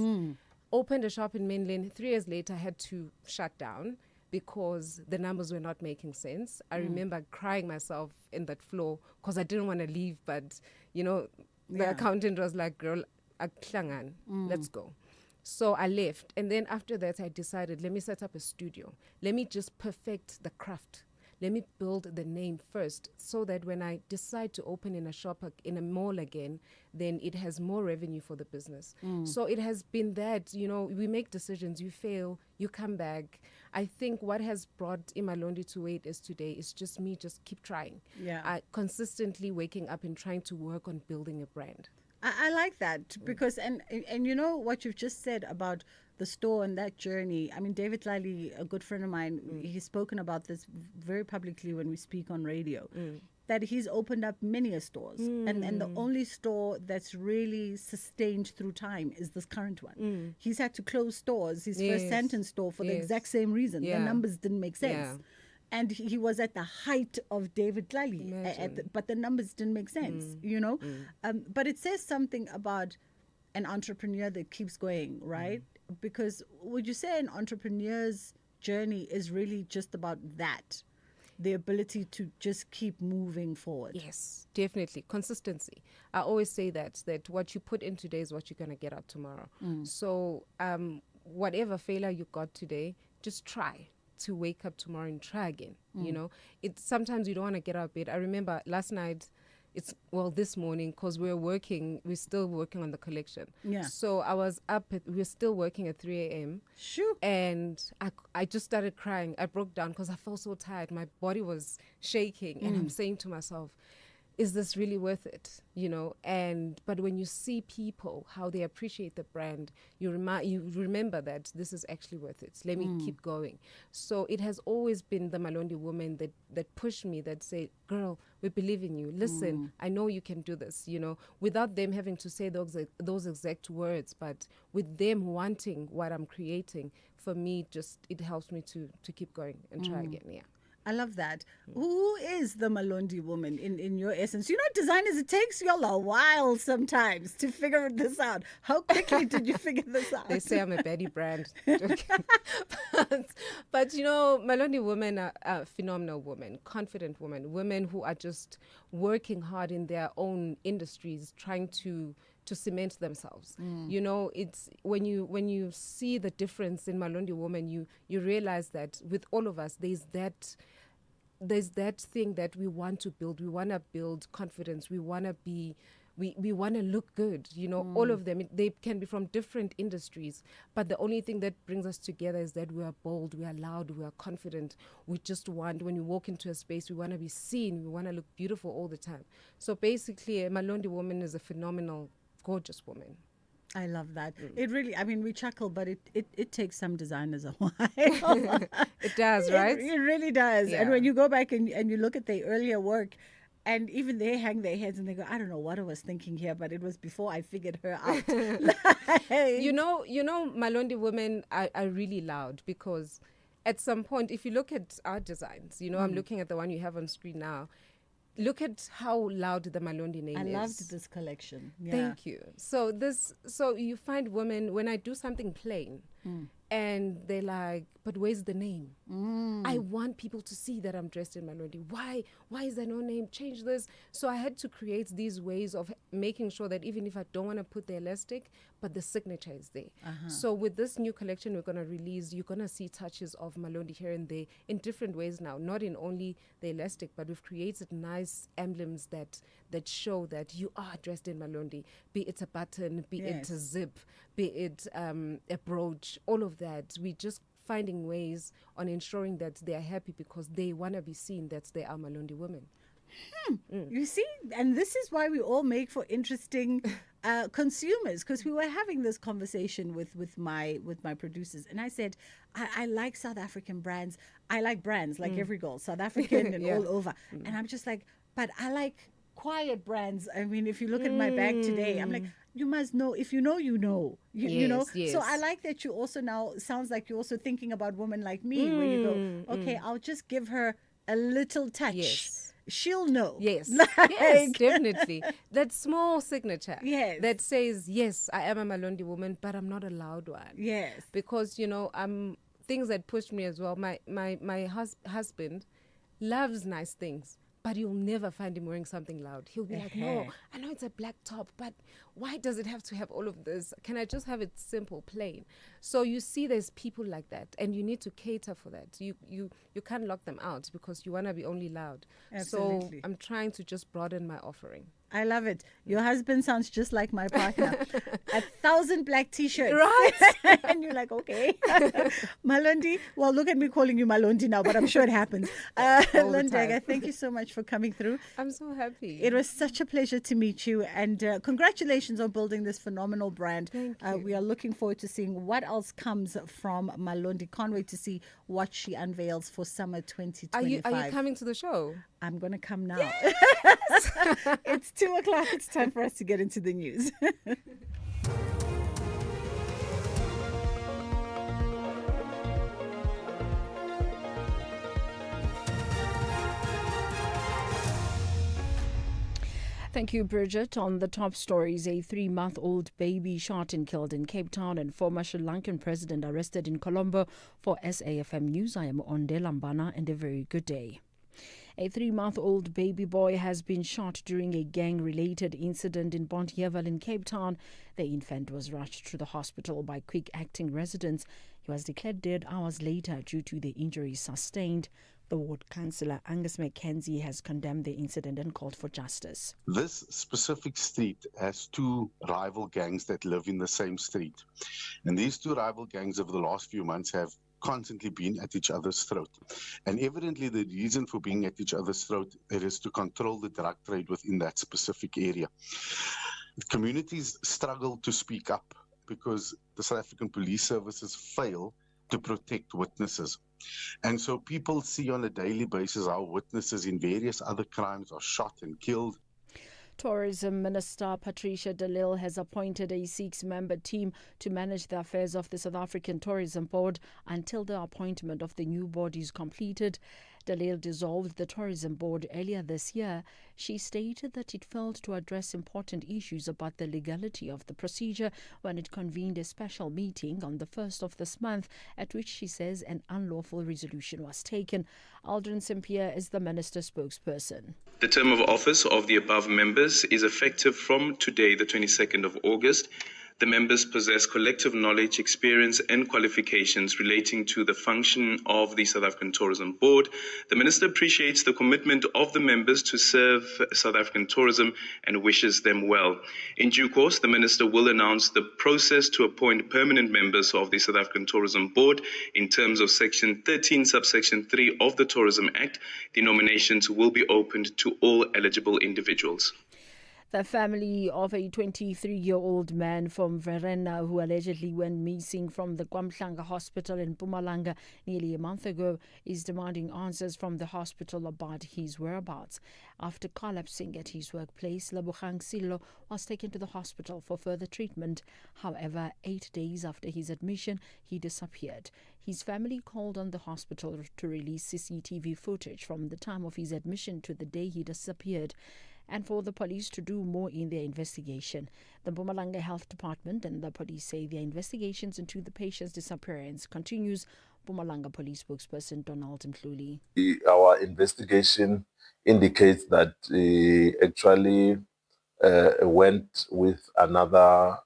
Opened a shop in Menlyn. 3 years later, I had to shut down because the numbers were not making sense. I remember crying myself in that floor because I didn't want to leave, but the accountant was like, "Girl, let's go." So I left. And then after that, I decided, let me set up a studio. Let me just perfect the craft. let me build the name first, so that when I decide to open in a shop in a mall again, then it has more revenue for the business. So it has been that, we make decisions, you fail, you come back. I think what has brought Imalondi to where it is today is just me just keep trying. Yeah. Consistently waking up and trying to work on building a brand. I like that because and you know what you've just said about the store and that journey. I mean, David Lally, a good friend of mine, he's spoken about this very publicly when we speak on radio. That he's opened up many stores, and the only store that's really sustained through time is this current one. He's had to close stores, his first Santon store, for the exact same reason. The numbers didn't make sense. And he was at the height of David Lally, but the numbers didn't make sense, But it says something about an entrepreneur that keeps going, right? Because would you say an entrepreneur's journey is really just about that? The ability to just keep moving forward. Yes, definitely. Consistency. I always say that what you put in today is what you're going to get out tomorrow. So whatever failure you got today, just try to wake up tomorrow and try again. It's sometimes you don't want to get out of bed. I remember last night, this morning, because we're still working on the collection. So I was up, we're still working at 3 a.m. Sure. And I just started crying. I broke down because I felt so tired. My body was shaking. And I'm saying to myself, is this really worth it? But when you see people, how they appreciate the brand, you remember that this is actually worth it. Let me keep going. So it has always been the Malondi woman that pushed me, that say, girl, we believe in you. Listen, I know you can do this, without them having to say those exact words, but with them wanting what I'm creating, for me, it helps me to keep going and try again. Yeah. I love that. Who is the Malondi woman in your essence? Designers, it takes you all a while sometimes to figure this out. How quickly did you figure this out? They say I'm a baddie brand. but Malondi women are phenomenal women, confident women who are just working hard in their own industries, trying to cement themselves. It's when you see the difference in Malondi woman, you realize that with all of us, there's that thing that we want to build. We want to build confidence. We want to be. We want to look good, all of them. They can be from different industries, but the only thing that brings us together is that we are bold, we are loud, we are confident. We just want, when you walk into a space, we want to be seen, we want to look beautiful all the time. So basically, a Malondi woman is a phenomenal, gorgeous woman. I love that. It really, we chuckle, but it takes some designers a while. It does, right? It really does. Yeah. And when you go back and you look at their earlier work, and even they hang their heads and they go, I don't know what I was thinking here, but it was before I figured her out. Malondi women are really loud, because at some point, if you look at our designs, I'm looking at the one you have on screen now. Look at how loud the Malondi name is. I loved this collection. Yeah. Thank you. So you find women, when I do something plain, and they're like, but where's the name? I want people to see that I'm dressed in Malondi. Why is there no name? Change this. So I had to create these ways of making sure that even if I don't want to put the elastic, but the signature is there. So with this new collection we're going to release, you're going to see touches of Malondi here and there in different ways now, not in only the elastic, but we've created nice emblems that show that you are dressed in Malondi, be it a button, be it a zip, be it a brooch, all of that. We just finding ways on ensuring that they are happy because they want to be seen that they are Malondi women. You see, and this is why we all make for interesting consumers, because we were having this conversation with my producers, and I said, I like South African brands. I like brands like every girl, South African and all over. And I'm just like, but I like quiet brands. If you look at my bag today, I'm like, you must know. If you know, you know. You know. Yes. So I like that you also now, sounds like you're also thinking about women like me, where you go, okay, I'll just give her a little touch. Yes. She'll know. Yes. Like, yes, definitely. That small signature. Yes. That says, yes, I am a Malondi woman, but I'm not a loud one. Yes. Because, things that pushed me as well. My husband loves nice things, but you'll never find him wearing something loud. He'll be like, no, I know it's a black top, but why does it have to have all of this? Can I just have it simple, plain? So you see there's people like that, and you need to cater for that. You can't lock them out because you want to be only loud. Absolutely. So I'm trying to just broaden my offering. I love it. Your husband sounds just like my partner. 1,000 black t-shirts. Right. And you're like, okay. Malondi. Well, look at me calling you Malondi now, but I'm sure it happens. Lundega, thank you so much for coming through. I'm so happy. It was such a pleasure to meet you. And congratulations on building this phenomenal brand. Thank you. We are looking forward to seeing what else comes from Malondi. Can't wait to see what she unveils for summer 2025. Are you coming to the show? I'm going to come now. It's 2:00. It's time for us to get into the news. Thank you, Bridget. On the top stories, a 3-month-old baby shot and killed in Cape Town and former Sri Lankan president arrested in Colombo. For SAFM News, I am Onde Lambana, and a very good day. A 3-month-old baby boy has been shot during a gang-related incident in Bonteheuwel in Cape Town. The infant was rushed to the hospital by quick-acting residents. He was declared dead hours later due to the injuries sustained. The ward councillor Angus Mackenzie has condemned the incident and called for justice. This specific street has two rival gangs that live in the same street. And these two rival gangs over the last few months have constantly been at each other's throat. And evidently the reason for being at each other's throat is to control the drug trade within that specific area. Communities struggle to speak up because the South African police services fail to protect witnesses. And so people see on a daily basis how witnesses in various other crimes are shot and killed. Tourism Minister Patricia de Lille has appointed a 6-member team to manage the affairs of the South African Tourism Board until the appointment of the new board is completed. De Lille dissolved the Tourism Board earlier this year. She stated that it failed to address important issues about the legality of the procedure when it convened a special meeting on the 1st of this month, at which she says an unlawful resolution was taken. Aldrin St-Pierre is the minister's spokesperson. The term of office of the above members is effective from today, the 22nd of August. The members possess collective knowledge, experience and qualifications relating to the function of the South African Tourism Board. The Minister appreciates the commitment of the members to serve South African tourism and wishes them well. In due course, the Minister will announce the process to appoint permanent members of the South African Tourism Board in terms of Section 13, subsection 3 of the Tourism Act. The nominations will be opened to all eligible individuals. The family of a 23-year-old man from Verena who allegedly went missing from the Kwamhlanga hospital in Mpumalanga nearly a month ago is demanding answers from the hospital about his whereabouts. After collapsing at his workplace, Lebogang Silo was taken to the hospital for further treatment. However, 8 days after his admission, he disappeared. His family called on the hospital to release CCTV footage from the time of his admission to the day he disappeared, and for the police to do more in their investigation. The Mpumalanga Health Department and the police say their investigations into the patient's disappearance continues. Mpumalanga Police spokesperson Donald Mhluli. Our investigation indicates that he actually went with another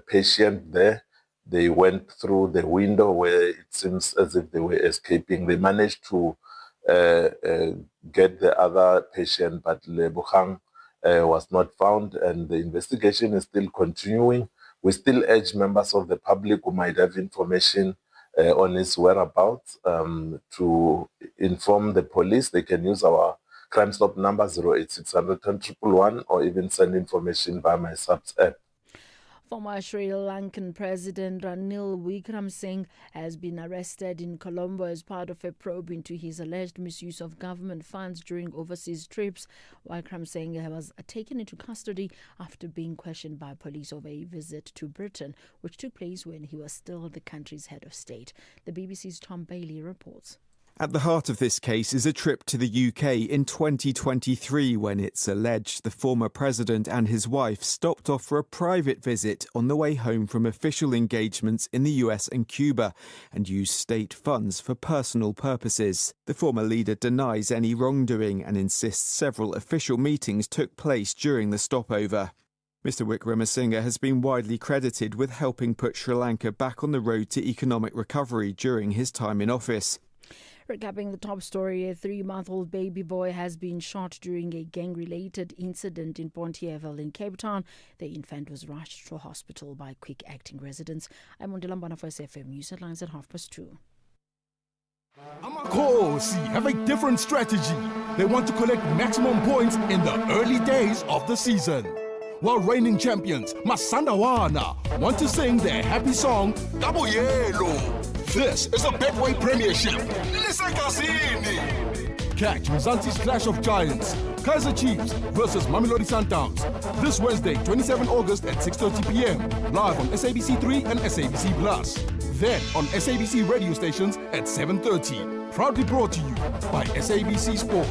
patient there. They went through the window where it seems as if they were escaping. They managed to get the other patient, but Lebogang was not found, and the investigation is still continuing. We still urge members of the public who might have information on his whereabouts to inform the police. They can use our Crime Stop number 08600 111 or even send information via my subs app. Former Sri Lankan President Ranil Wickremesinghe has been arrested in Colombo as part of a probe into his alleged misuse of government funds during overseas trips. Wickremesinghe was taken into custody after being questioned by police over a visit to Britain, which took place when he was still the country's head of state. The BBC's Tom Bailey reports. At the heart of this case is a trip to the UK in 2023 when it's alleged the former president and his wife stopped off for a private visit on the way home from official engagements in the US and Cuba and used state funds for personal purposes. The former leader denies any wrongdoing and insists several official meetings took place during the stopover. Mr. Bridget Masinga has been widely credited with helping put Sri Lanka back on the road to economic recovery during his time in office. Recapping the top story, a 3-month-old baby boy has been shot during a gang-related incident in Pontiavel in Cape Town. The infant was rushed to hospital by quick-acting residents. I'm Mondela Mbana for SFM News Headlines at 2:30. Amakosi have a different strategy. They want to collect maximum points in the early days of the season. While reigning champions, Masandawana, want to sing their happy song, Cabo Yelo. This is the Betway Premiership. Catch Mzansi's Clash of Giants, Kaizer Chiefs versus Mamelodi Sundowns, this Wednesday, 27 August at 6:30 p.m. live on SABC3 and SABC Plus. Then on SABC radio stations at 7:30. Proudly brought to you by SABC Sport.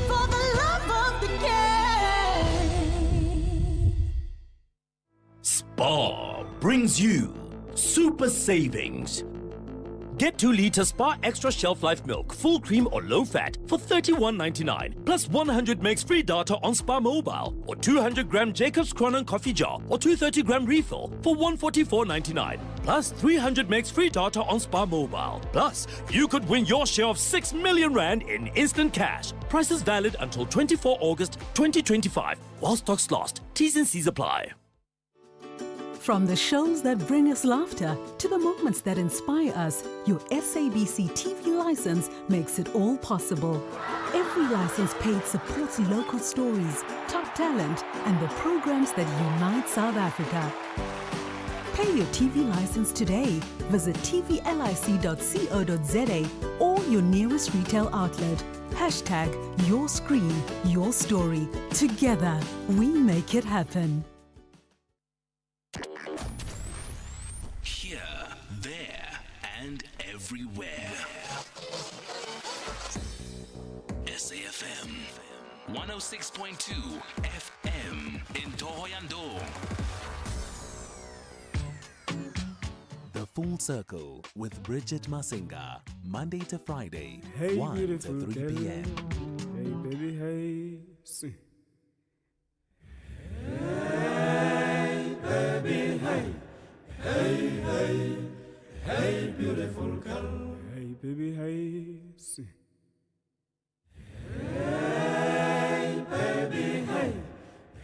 For the love of the game. Spar brings you super savings. Get 2-litre Spar Extra Shelf Life Milk, full cream or low fat for $31.99, plus 100 megs free data on Spar Mobile, or 200-gram Jacob's Cronin coffee jar or 230-gram refill for $144.99, plus 300 megs free data on Spar Mobile. Plus, you could win your share of 6 million rand in instant cash. Prices valid until 24 August 2025, while stocks last. T's and C's apply. From the shows that bring us laughter to the moments that inspire us, your SABC TV license makes it all possible. Every license paid supports local stories, top talent, and the programs that unite South Africa. Pay your TV license today. Visit tvlic.co.za or your nearest retail outlet. Hashtag your screen, your story. Together, we make it happen. Here, there, and everywhere. SAFM 106.2 FM in Tohoyandou. The Full Circle with Bridget Masinga, Monday to Friday, Hey, 1 to beautiful 3 girl. p.m. Hey, baby, hey. Sing. Hey, baby, hey. Hey, hey, hey, beautiful girl. Hey, baby, hey. Sing. Hey, baby, hey.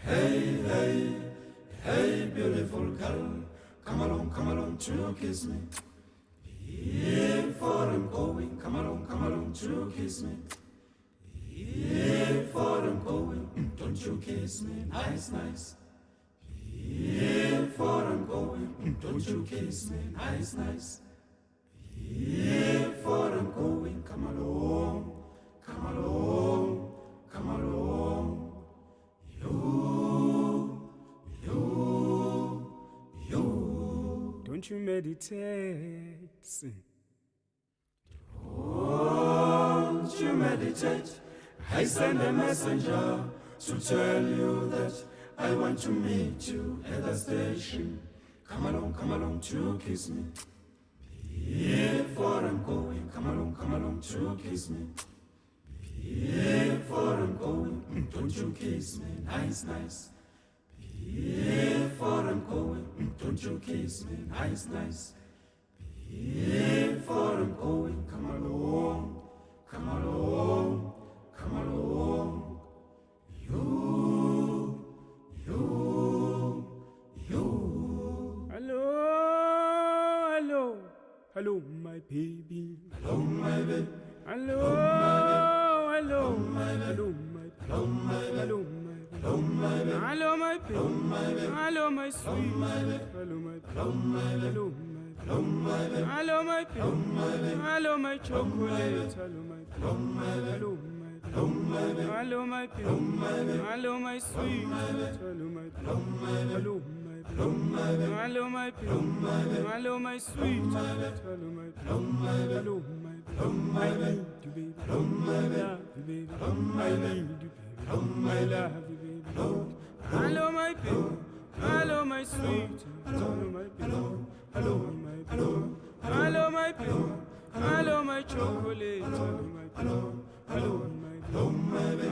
Hey, hey, hey, beautiful girl. Come along to kiss me. If I'm going, come along to kiss me. If I'm going, don't you kiss me, nice, nice. If I'm going, don't you kiss me, nice, nice. If I'm going, come along, come along, come along. Don't you meditate? Sing. Don't you meditate? I send a messenger to tell you that I want to meet you at the station. Come along to kiss me. If I'm going, come along to kiss me. If I'm going, don't you kiss me, nice, nice. If I'm going, don't you kiss me, nice, nice. If I'm going, come along, come along, come along. Hello, my baby. Hello, my baby. Hello, my baby. Hello, my baby. Hello, my baby. Hello, my sweet. Hello, my baby. Hello, my baby. Hello, my baby. Hello, my chocolate. Hello, my baby. Hello, my baby. Hello, my baby. Hello, my sweet. Hello, my baby. Hello, my hello my baby, hello my sweet, hello my baby, hello my baby, I need you baby, I love you baby, I need you baby, I love you baby, hello my baby, hello my sweet, hello my baby, hello my baby, hello my baby, hello my chocolate, hello my baby, hello my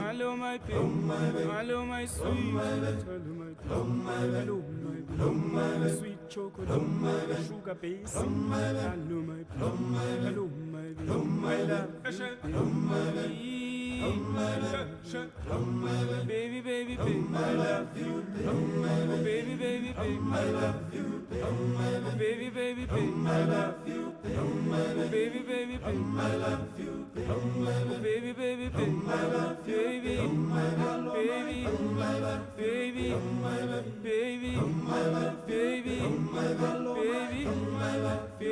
hello my baby, hello my sweet, hello my baby, hello my sweet chocolate, sugar base, hello my baby, hello my baby, baby, baby, I love you, baby, baby, baby, I love you, baby, baby, baby, I love you, baby, baby, baby, I love you, baby, baby, baby, I love you, baby, baby, baby, baby, baby, baby, I love you,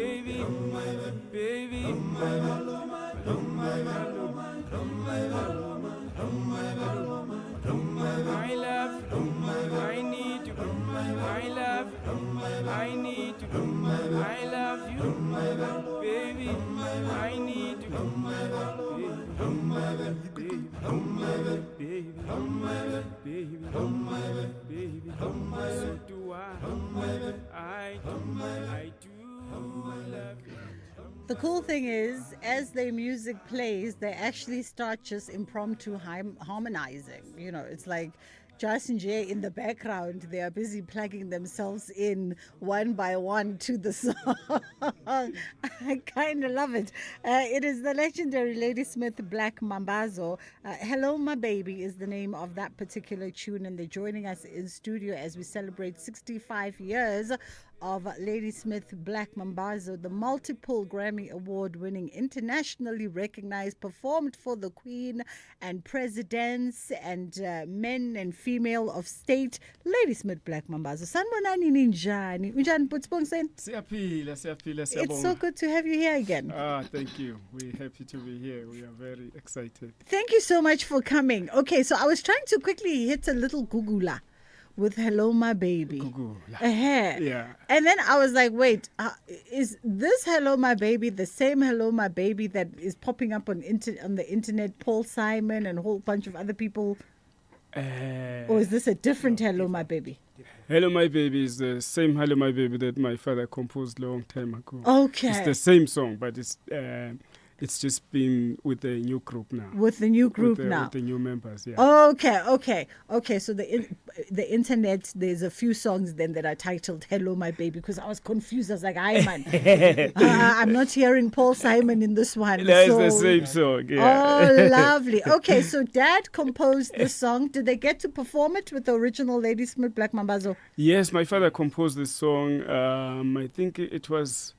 I need you, I love you, I need you, I love you, baby, I need you, baby, so do I do love you. The cool thing is, as their music plays, they actually start just impromptu harmonizing. You know, it's like Justin J in the background. They are busy plugging themselves in one by one to the song. I kind of love it. It is the legendary Ladysmith Black Mambazo. Hello, My Baby is the name of that particular tune, and they're joining us in studio as we celebrate 65 years of Ladysmith Black Mambazo, the multiple Grammy Award-winning, internationally recognized, performed for the Queen and presidents and men and female of state, Ladysmith Black Mambazo. Sanibonani ninjani? Unjani Putsbongsen? Siyaphila. It's so good to have you here again. Thank you. We're happy to be here. We are very excited. Thank you so much for coming. Okay, so I was trying to quickly hit a little Gugula with Hello My Baby. Yeah. And then I was like, wait, is this Hello My Baby the same Hello My Baby that is popping up on the internet, Paul Simon and a whole bunch of other people? Or is this a different Hello My Baby? Hello My Baby is the same Hello My Baby that my father composed long time ago. Okay. It's the same song, but it's just been with the new group now. With the new group now. With the new members, yeah. Okay. So the internet, there's a few songs then that are titled Hello My Baby, because I was confused. I was like, hi man, I'm not hearing Paul Simon in this one. That's the same song, yeah. Oh, lovely. Okay, so Dad composed this song. Did they get to perform it with the original Ladysmith Black Mambazo? Yes, my father composed this song. I think it was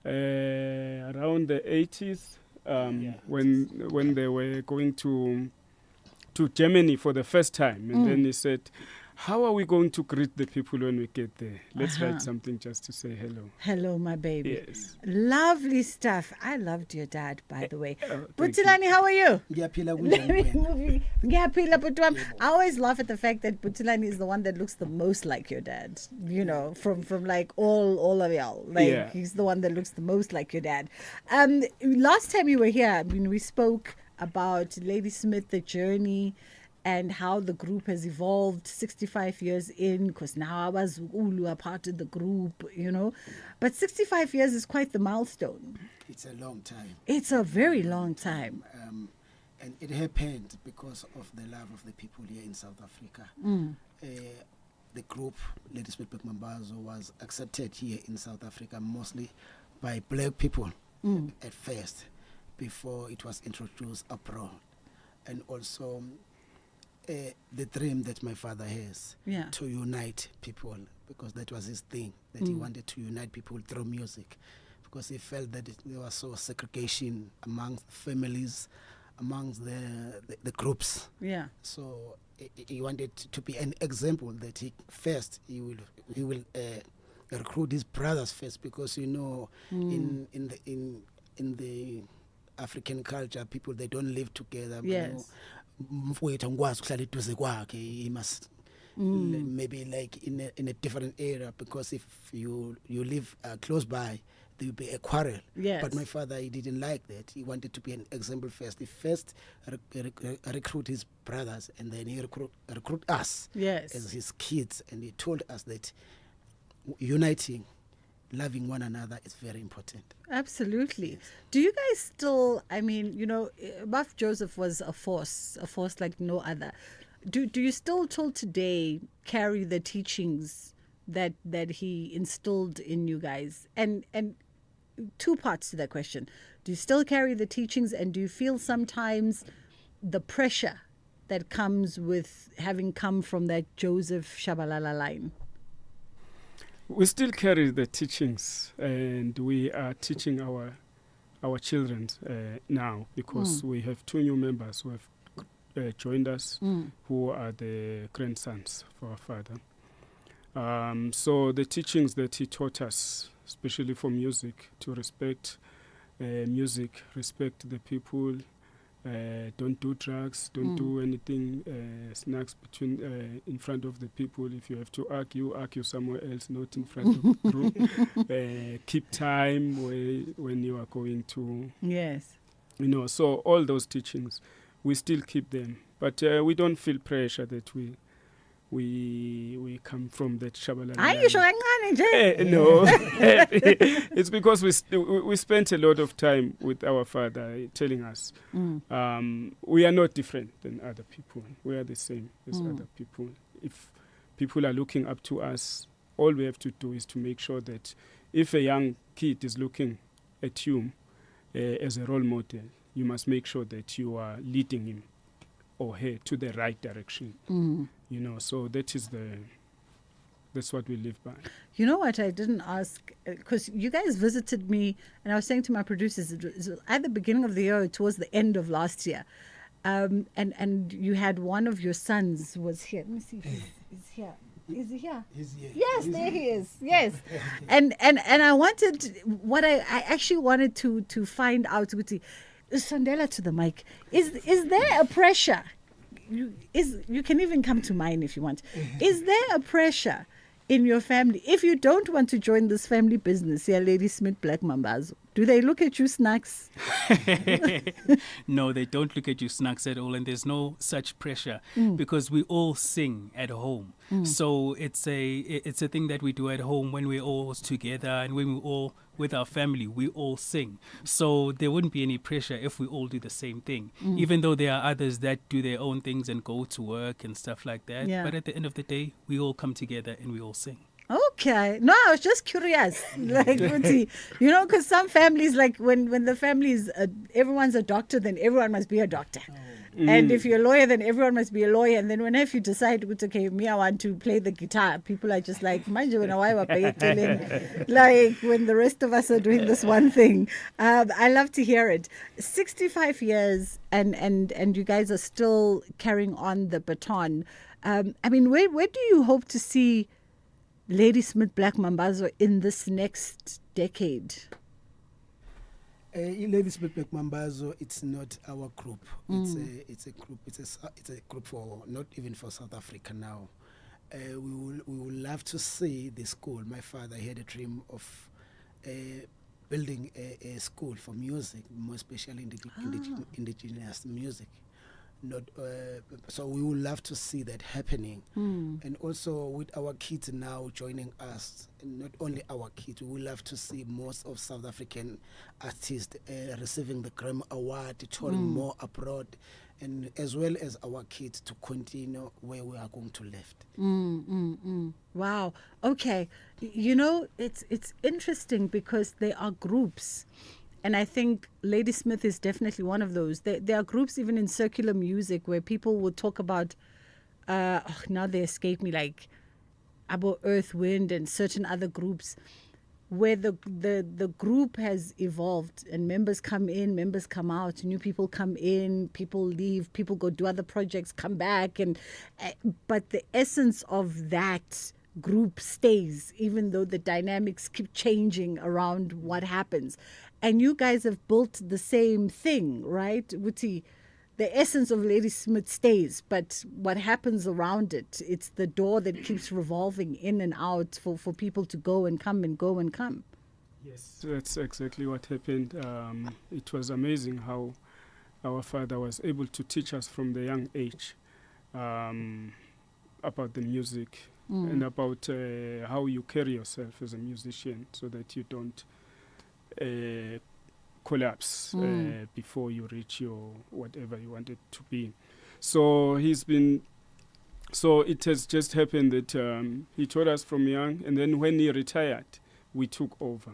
around the 80s, when they were going to Germany for the first time, and then he said, how are we going to greet the people when we get there? Let's write something just to say hello. Hello, my baby. Yes. Lovely stuff. I loved your dad, by the way. Butilani, how are you? I always laugh at the fact that Butilani is the one that looks the most like your dad. You know, from like all of y'all. Like he's the one that looks the most like your dad. Last time you were here, we spoke about Ladysmith, the journey, and how the group has evolved 65 years in, because now I was Ulu, a part of the group, you know. But 65 years is quite the milestone. It's a long time. It's a very long time. And it happened because of the love of the people here in South Africa. The group, Ladysmith Black Mambazo, was accepted here in South Africa mostly by black people at first, before it was introduced abroad. And also the dream that my father has to unite people, because that was his thing, that he wanted to unite people through music, because he felt that there was so segregation amongst families, amongst the groups. So he wanted to be an example that he will recruit his brothers first, because you know in the African culture, people, they don't live together. Yes. He must maybe like in a different area, because if you live close by, there will be a quarrel. Yes. But my father, he didn't like that. He wanted to be an example first. He first recruit his brothers, and then he recruit us as his kids. And he told us that uniting, loving one another is very important. Absolutely. Do you guys still, I mean, Buff Joseph was a force like no other. Do you still till today carry the teachings that he instilled in you guys? And two parts to that question. Do you still carry the teachings, and do you feel sometimes the pressure that comes with having come from that Joseph Shabalala line? We still carry the teachings, and we are teaching our children now, because we have 2 new members who have joined us, who are the grandsons for our father. So the teachings that he taught us, especially for music, to respect music, respect the people, don't do drugs, don't do anything, snacks between in front of the people. If you have to argue somewhere else, not in front of the group. Keep time when you are going to. Yes. So all those teachings, we still keep them, but we don't feel pressure that we come from that Shabalala. No, it's because we spent a lot of time with our father telling us we are not different than other people. We are the same as other people. If people are looking up to us, all we have to do is to make sure that if a young kid is looking at you as a role model, you must make sure that you are leading him or her to the right direction. So that's what we live by. You know what, I didn't ask, because you guys visited me, and I was saying to my producers, it was at the beginning of the year or towards the end of last year, and you had one of your sons was here. Let me see if he's here. Is he here? He's here. Yes, there he is. Yes. And I wanted, what I actually wanted to find out, Sandela to the mic, is there a pressure? You can even come to mine if you want. Is there a pressure in your family if you don't want to join this family business here, Lady Smith Black Mambazo? Do they look at you snacks? No, they don't look at you snacks at all, and there's no such pressure because we all sing at home. So it's a thing that we do at home when we're all together, and when we're all with our family, we all sing. So there wouldn't be any pressure if we all do the same thing, even though there are others that do their own things and go to work and stuff like that. Yeah. But at the end of the day, we all come together and we all sing. Okay. No, I was just curious. Because some families, like when the family is, everyone's a doctor, then everyone must be a doctor. And if you're a lawyer, then everyone must be a lawyer. And then whenever you decide, okay, me, I want to play the guitar, people are just like, like when the rest of us are doing this one thing. I love to hear it. 65 years and you guys are still carrying on the baton. Where do you hope to see Lady Smith Black Mambazo in this next decade? Lady Smith Black Mambazo, it's not our group. It's a group. It's a group for not even for South Africa now. We will love to see the school. My father had a dream of building a school for music, more especially indigenous music. So we would love to see that happening. And also with our kids now joining us, and not only our kids, we would love to see most of South African artists receiving the Grammy Award, touring more abroad, and as well as our kids to continue where we are going to live. Wow. Okay. It's interesting because there are groups. And I think Lady Smith is definitely one of those. There are groups even in circular music where people will talk about, now they escape me, like Abo Earth, Wind and certain other groups where the group has evolved and members come in, members come out, new people come in, people leave, people go do other projects, come back. But the essence of that group stays, even though the dynamics keep changing around what happens. And you guys have built the same thing, right, Wuti? the essence of Ladysmith stays, but what happens around it, it's the door that keeps revolving in and out for people to go and come and go and come. Yes, that's exactly what happened. It was amazing how our father was able to teach us from the young age about the music and about how you carry yourself as a musician so that you don't collapse before you reach your whatever you want it to be. So it has just happened that he taught us from young, and then when he retired, we took over.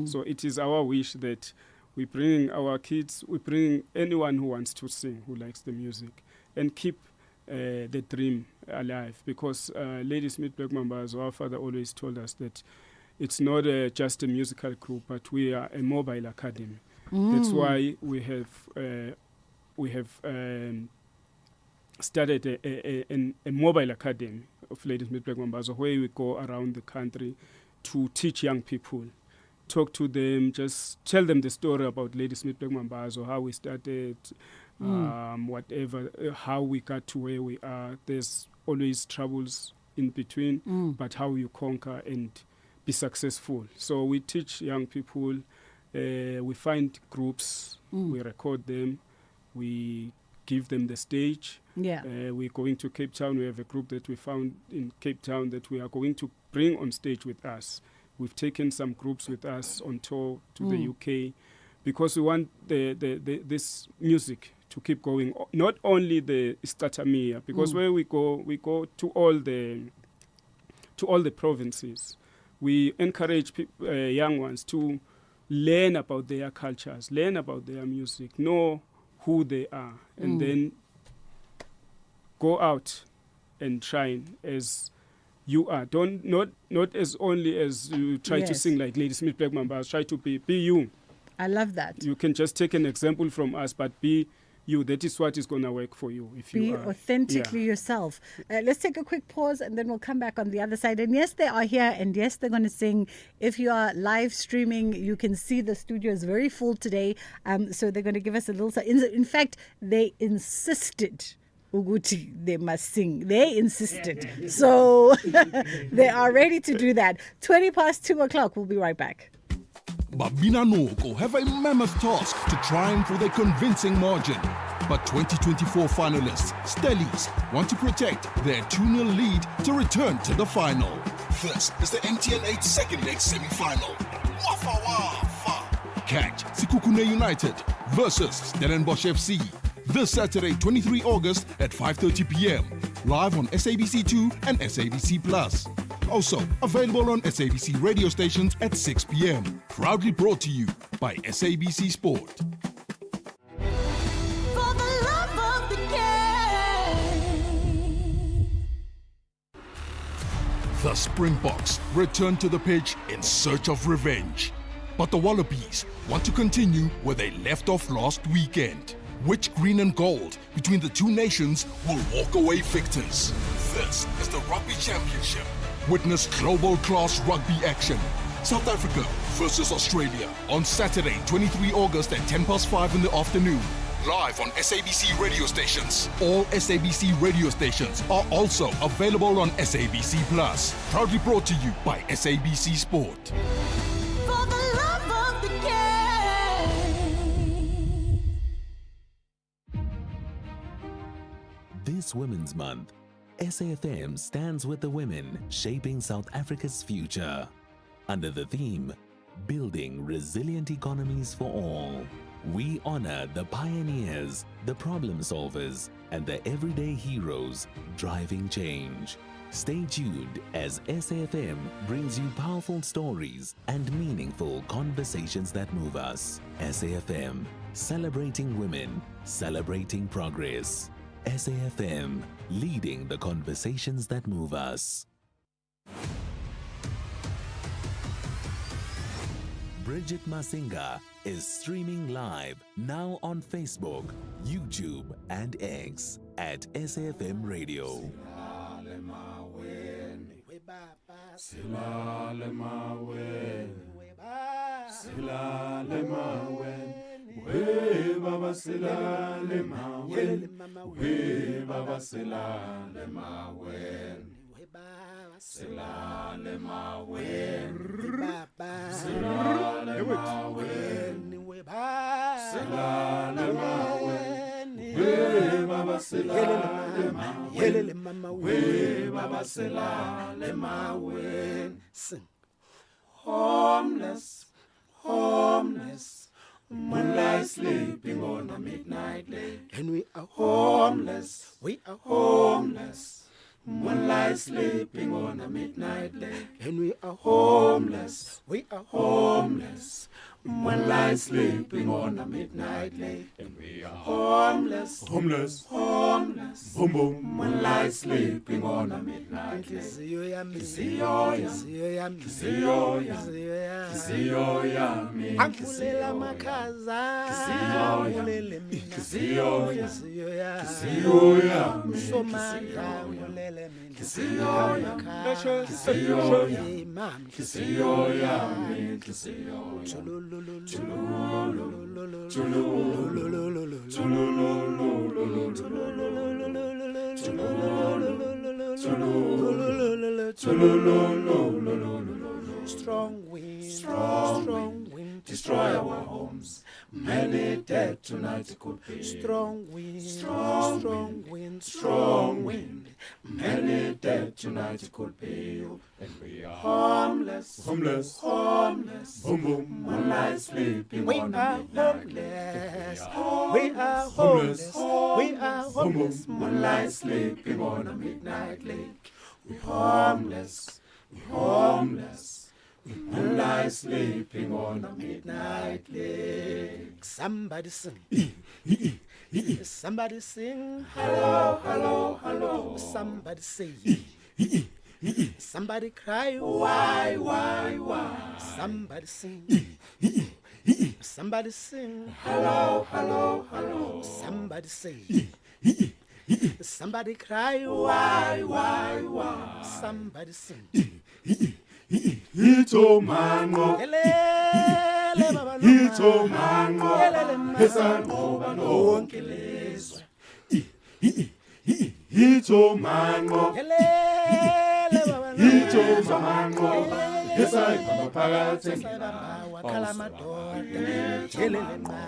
So it is our wish that we bring our kids, we bring anyone who wants to sing, who likes the music, and keep the dream alive. Because Ladysmith Black Mambazo, our father always told us that it's not just a musical group, but we are a mobile academy. That's why we have started a mobile academy of Ladysmith Black Mambazo, where we go around the country to teach young people, talk to them, just tell them the story about Ladysmith Black Mambazo, how we started, whatever, how we got to where we are. There's always troubles in between, but how you conquer and be successful. So we teach young people. We find groups, we record them, we give them the stage. We're going to Cape Town. We have a group that we found in Cape Town that we are going to bring on stage with us. We've taken some groups with us on tour to the UK because we want this music to keep going. Not only the Istatamia, because where we go to all the provinces. We encourage young ones to learn about their cultures, learn about their music, know who they are, and then go out and shine as you are. Not as only as you try to sing like Ladysmith Black Mambazo. Try to be you. I love that. You can just take an example from us, but be you. That is what is going to work for you. If be you are authentically yourself. Let's take a quick pause and then we'll come back on the other side. And yes, they are here, and yes, they're going to sing. If you are live streaming, you can see the studio is very full today. So they're going to give us a little. In fact, they insisted Uguti, they must sing. They insisted. So they are ready to do that. 2:20. We'll be right back. Babina Noko have a mammoth task to triumph with a convincing margin. But 2024 finalists, Stellies, want to protect their 2-0 lead to return to the final. This is the MTN 8 second leg semi-final. Wafa Wafa! Catch Sikukune United versus Stellenbosch FC. This Saturday, 23 August at 5:30 p.m. Live on SABC2 and SABC Plus. Also available on SABC radio stations at 6 p.m. Proudly brought to you by SABC Sport. For the love of the game. The Springboks return to the pitch in search of revenge. But the Wallabies want to continue where they left off last weekend. Which green and gold between the two nations will walk away victors? This is the Rugby Championship. Witness global class rugby action. South Africa versus Australia on Saturday, 23 August at 5:10 in the afternoon. Live on SABC radio stations. All SABC radio stations are also available on SABC Plus. Proudly brought to you by SABC Sport. For the love of the game. This Women's Month, SAFM stands with the women shaping South Africa's future. Under the theme, Building Resilient Economies for All, we honor the pioneers, the problem solvers, and the everyday heroes driving change. Stay tuned as SAFM brings you powerful stories and meaningful conversations that move us. SAFM, celebrating women, celebrating progress. SAFM, leading the conversations that move us. Bridget Masinga is streaming live now on Facebook, YouTube, and X at SAFM Radio. we baba silale mawen, we baba silale mawen. Silale mawen, Baba silale mawen, silale mawen, we baba silale mawen, we baba silale mawen. Sing. Homeless, homeless, moonlight sleeping on a midnight lake, and we are homeless, we are homeless. Moonlight sleeping on a midnight lake, and we are homeless, we are homeless. Moonlight sleeping on a midnight lake, and we are homeless, homeless, homeless. boom boom. Moonlight sleeping on a midnight lake. Kisiyo yami, Kisiyo yami, Kisiyo yami, angulela makhaza, angulele mina, Kisiyo yami, somandla angulele mina, Kisiyo yami, Kisiyo yami, Kisiyo yami, Kisiyo yami. Strong wind, strong wind, destroy our homes. Many dead tonight it could be. Strong wind, strong wind, strong wind. Many dead tonight it could be. And we are homeless, homeless, homeless. Boom boom. Moonlight sleeping We on are a midnight homeless. lake. We are homeless. We are homeless. Moonlight sleeping on a midnight lake. We homeless, we homeless. Moonlight sleeping on a midnight lake. Somebody sing. Somebody sing. Hello, hello, hello. Somebody say. Somebody cry. Why? Somebody sing. Somebody sing. Hello, hello, hello. Somebody say. Somebody cry. Why? Somebody sing. Hito mango, Elele baba no hito mango, Elele ma. esanqoba lonke lezwe. Hito mango, Elele baba no hito mango, esayibamba phakathi Esayibamba wakhala madoda. Elele ma.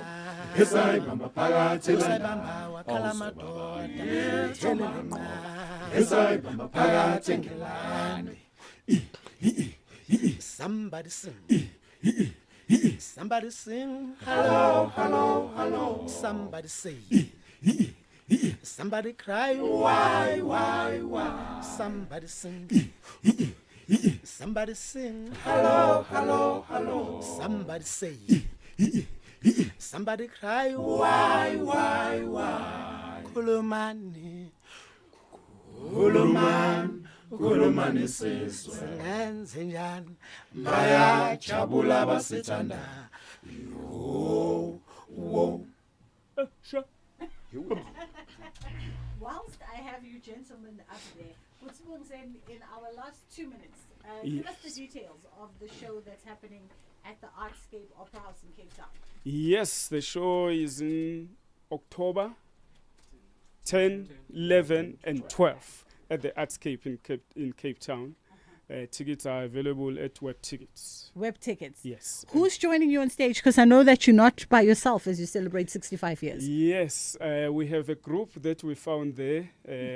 esayibamba phakathi Esayibamba wakhala madoda. Elele ma. esayibamba phakathi ngelani. Somebody sing. Somebody sing. Hello, hello, hello. Somebody say. Somebody cry. Why? Somebody sing. Somebody sing. Hello, hello, hello. Somebody say. Somebody cry. Why? Kulumani. Kulumani sizwe. Singenze njani? Bayajabula basithanda. Whilst I have you gentlemen up there, in our last 2 minutes, give us the details of the show that's happening at the Artscape Opera House in Cape Town. Yes, the show is in October 10, 11, and 12 at the Artscape in Cape Town. Tickets are available at Web Tickets. Web Tickets? Yes. Who's joining you on stage? Because I know that you're not by yourself as you celebrate 65 years. Yes, we have a group that we found there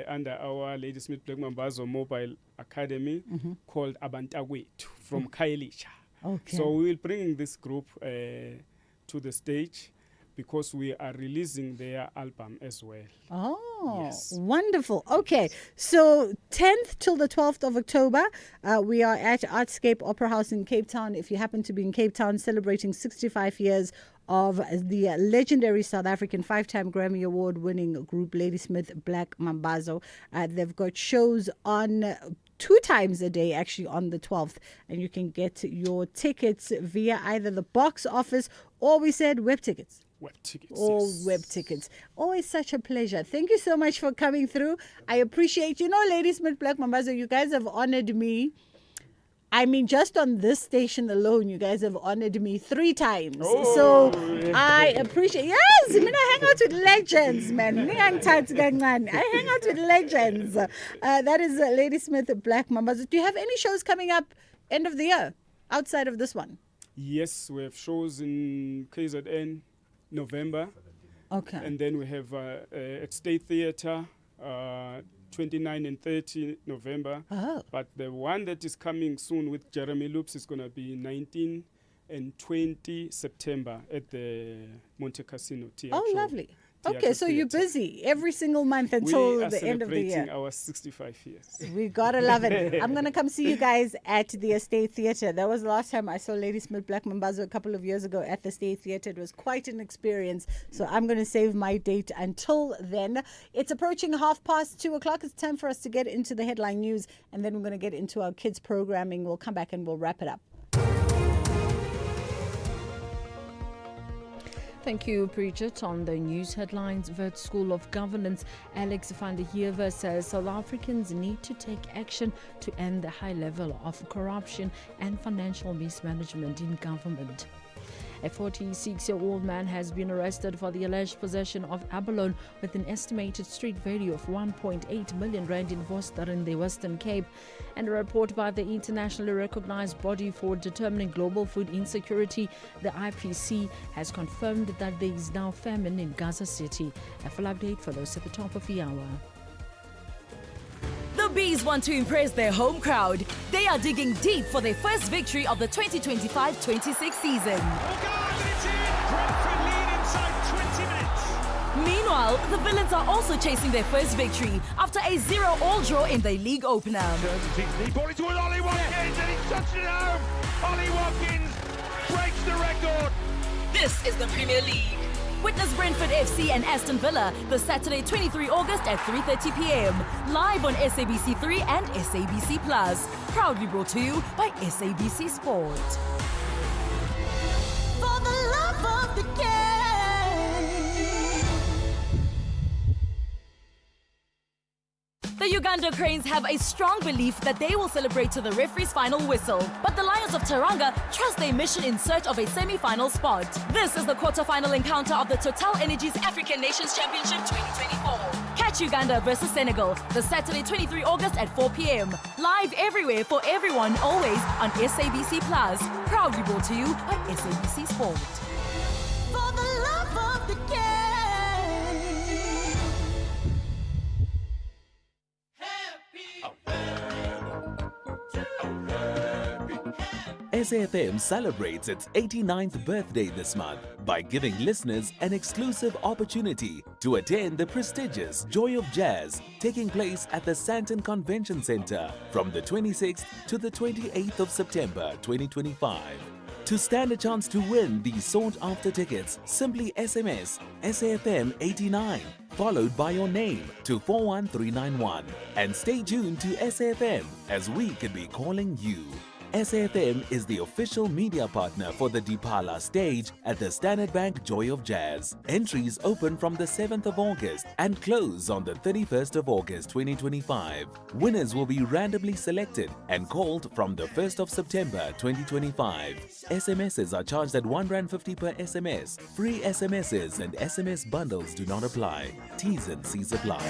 under our Ladysmith Black Mambazo Mobile Academy called Abantagwetu from Khayelitsha. Okay. So we will bring this group to the stage because we are releasing their album as well. Oh, yes. Wonderful. Okay, so 10th till the 12th of October, we are at Artscape Opera House in Cape Town. If you happen to be in Cape Town, celebrating 65 years of the legendary South African 5-time Grammy Award-winning group Ladysmith Black Mambazo. They've got shows on 2 times a day, actually, on the 12th, and you can get your tickets via either the box office or we said web tickets. Web tickets. All web tickets. Always such a pleasure. Thank you so much for coming through. I appreciate, Ladysmith Black Mambazo, you guys have honored me. I mean, just on this station alone, you guys have honored me 3 times. Oh. So I appreciate. Yes, I mean, I hang out with legends, man. I hang out with legends. That is Lady Smith at Black Mambas. Do you have any shows coming up end of the year outside of this one? Yes, we have shows in KZN, November. Okay. And then we have at State Theatre, 29 and 30 November. Oh. But the one that is coming soon with Jeremy Loops is going to be 19 and 20 September at the Monte Casino Theatre. Oh, lovely. Okay, so you're busy every single month until the end of the year. We are celebrating our 65 years. We gotta love it. I'm gonna come see you guys at the Estate Theatre. That was the last time I saw Lady Smith Black Mambazo a couple of years ago at the Estate Theatre. It was quite an experience. So I'm gonna save my date until then. It's approaching 2:30. It's time for us to get into the headline news, and then we're gonna get into our kids programming. We'll come back and we'll wrap it up. Thank you, Bridget. On the news headlines, Wits School of Governance, Alex van der Heever says South Africans need to take action to end the high level of corruption and financial mismanagement in government. A 46-year-old man has been arrested for the alleged possession of abalone with an estimated street value of 1.8 million rand in Worcester in the Western Cape. And a report by the internationally recognized body for determining global food insecurity, the IPC, has confirmed that there is now famine in Gaza City. A full update follows at the top of the hour. The Bees want to impress their home crowd. They are digging deep for their first victory of the 2025-26 season. Meanwhile, the Villains are also chasing their first victory after a 0-all draw in their league opener. Ball into Ollie Watkins and he's touched it home. Ollie Watkins breaks the record. This is the Premier League. Witness Brentford FC and Aston Villa the Saturday 23 August at 3:30 p.m. live on SABC3 and SABC Plus. Proudly brought to you by SABC Sport. For the love of the game. The Uganda Cranes have a strong belief that they will celebrate to the referee's final whistle. But the Lions of Teranga trust their mission in search of a semi-final spot. This is the quarter-final encounter of the Total Energies African Nations Championship 2024. Catch Uganda versus Senegal the Saturday 23 August at 4 p.m. Live everywhere for everyone, always on SABC Plus. Proudly brought to you by SABC Sport. For the love of the game. SAFM celebrates its 89th birthday this month by giving listeners an exclusive opportunity to attend the prestigious Joy of Jazz taking place at the Sandton Convention Centre from the 26th to the 28th of September 2025. To stand a chance to win these sought-after tickets, simply SMS SAFM 89 followed by your name to 41391 and stay tuned to SAFM as we could be calling you. SAFM is the official media partner for the Dipala stage at the Standard Bank Joy of Jazz. Entries open from the 7th of August and close on the 31st of August 2025. Winners will be randomly selected and called from the 1st of September 2025. SMSs are charged at R1.50 per SMS. Free SMSs and SMS bundles do not apply. T's and C's apply.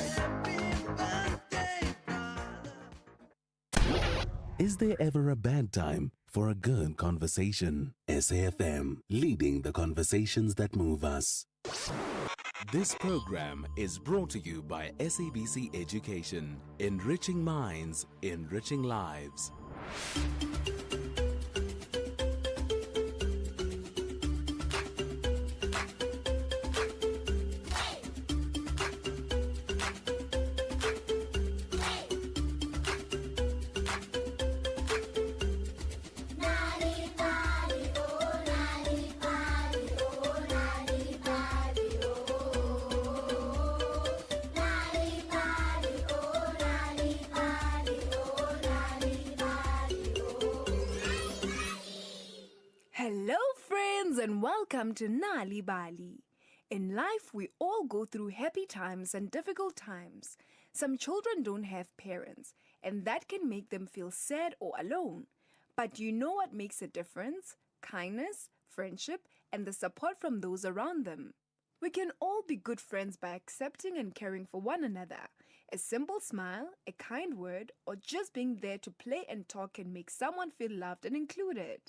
Is there ever a bad time for a good conversation? SAFM, leading the conversations that move us. This program is brought to you by SABC Education, enriching minds, enriching lives. Hello friends and welcome to Nali Bali. In life we all go through happy times and difficult times. Some children don't have parents and that can make them feel sad or alone. But you know what makes a difference? Kindness, friendship, and the support from those around them. We can all be good friends by accepting and caring for one another. A simple smile, a kind word, or just being there to play and talk can make someone feel loved and included.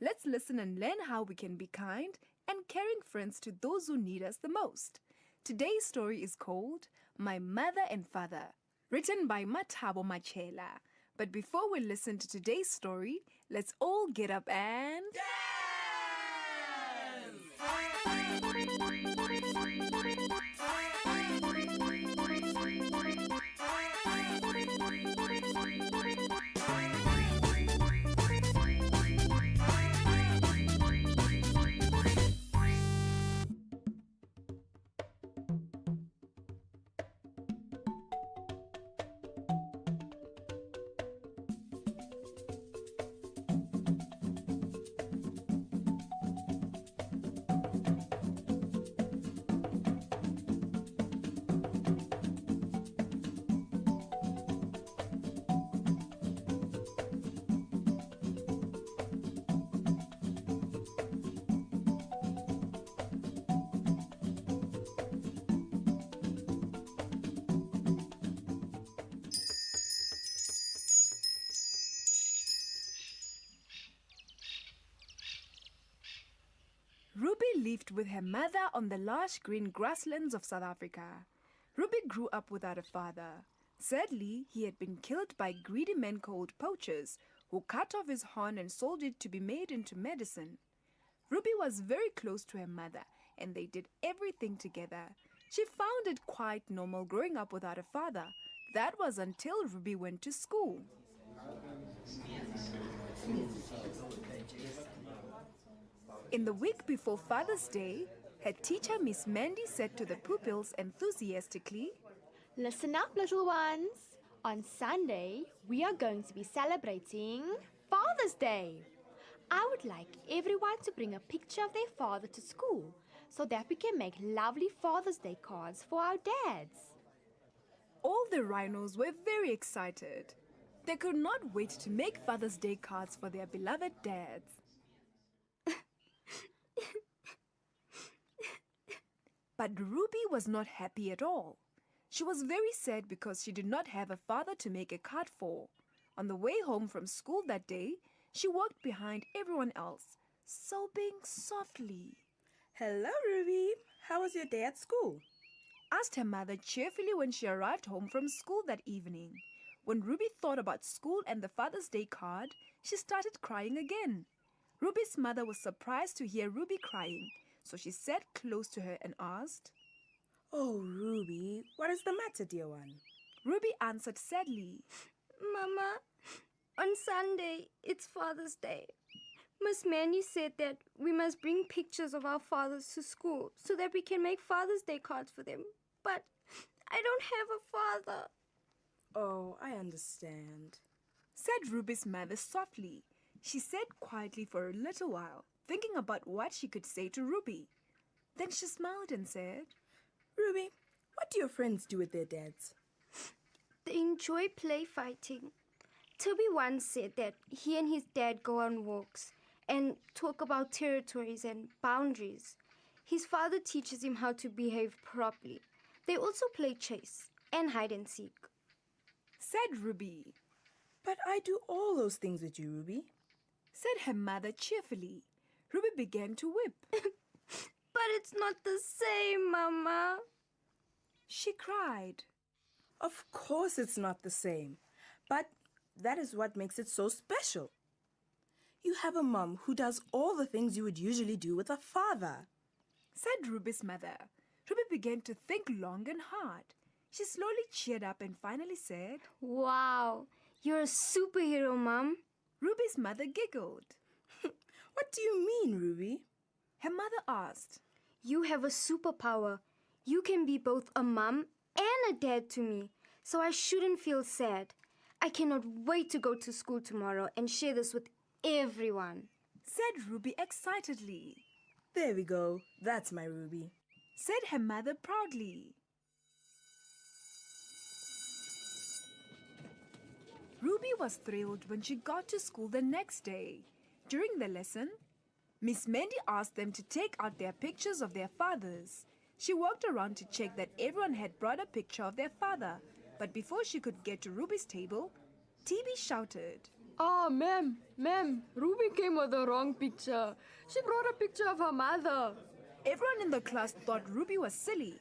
Let's listen and learn how we can be kind and caring friends to those who need us the most. Today's story is called My Mother and Father, written by Mathabo Machela. But before we listen to today's story, let's all get up and... Ruby lived with her mother on the lush green grasslands of South Africa. Ruby grew up without a father. Sadly, he had been killed by greedy men called poachers, who cut off his horn and sold it to be made into medicine. Ruby was very close to her mother, and they did everything together. She found it quite normal growing up without a father. That was until Ruby went to school. In the week before Father's Day, her teacher, Miss Mandy, said to the pupils enthusiastically, "Listen up, little ones. On Sunday, we are going to be celebrating Father's Day. I would like everyone to bring a picture of their father to school so that we can make lovely Father's Day cards for our dads." All the rhinos were very excited. They could not wait to make Father's Day cards for their beloved dads. But Ruby was not happy at all. She was very sad because she did not have a father to make a card for. On the way home from school that day, she walked behind everyone else, sobbing softly. "Hello, Ruby. How was your day at school?" asked her mother cheerfully when she arrived home from school that evening. When Ruby thought about school and the Father's Day card, she started crying again. Ruby's mother was surprised to hear Ruby crying, so she sat close to her and asked, "Oh, Ruby, what is the matter, dear one?" Ruby answered sadly, "Mama, on Sunday, it's Father's Day. Miss Manny said that we must bring pictures of our fathers to school so that we can make Father's Day cards for them. But I don't have a father." "Oh, I understand," said Ruby's mother softly. She sat quietly for a little while, thinking about what she could say to Ruby. Then she smiled and said, "Ruby, what do your friends do with their dads?" "They enjoy play fighting. Toby once said that he and his dad go on walks and talk about territories and boundaries. His father teaches him how to behave properly. They also play chess and hide and seek," said Ruby. "But I do all those things with you, Ruby," said her mother cheerfully. Ruby began to weep. "But it's not the same, Mama," she cried. "Of course it's not the same, but that is what makes it so special. You have a mom who does all the things you would usually do with a father," said Ruby's mother. Ruby began to think long and hard. She slowly cheered up and finally said, "Wow, you're a superhero, Mom." Ruby's mother giggled. "What do you mean, Ruby?" her mother asked. "You have a superpower. You can be both a mom and a dad to me, so I shouldn't feel sad. I cannot wait to go to school tomorrow and share this with everyone," said Ruby excitedly. "There we go. That's my Ruby," said her mother proudly. Ruby was thrilled when she got to school the next day. During the lesson, Miss Mandy asked them to take out their pictures of their fathers. She walked around to check that everyone had brought a picture of their father. But before she could get to Ruby's table, TB shouted, "Ah, ma'am, Ruby came with the wrong picture. She brought a picture of her mother." Everyone in the class thought Ruby was silly,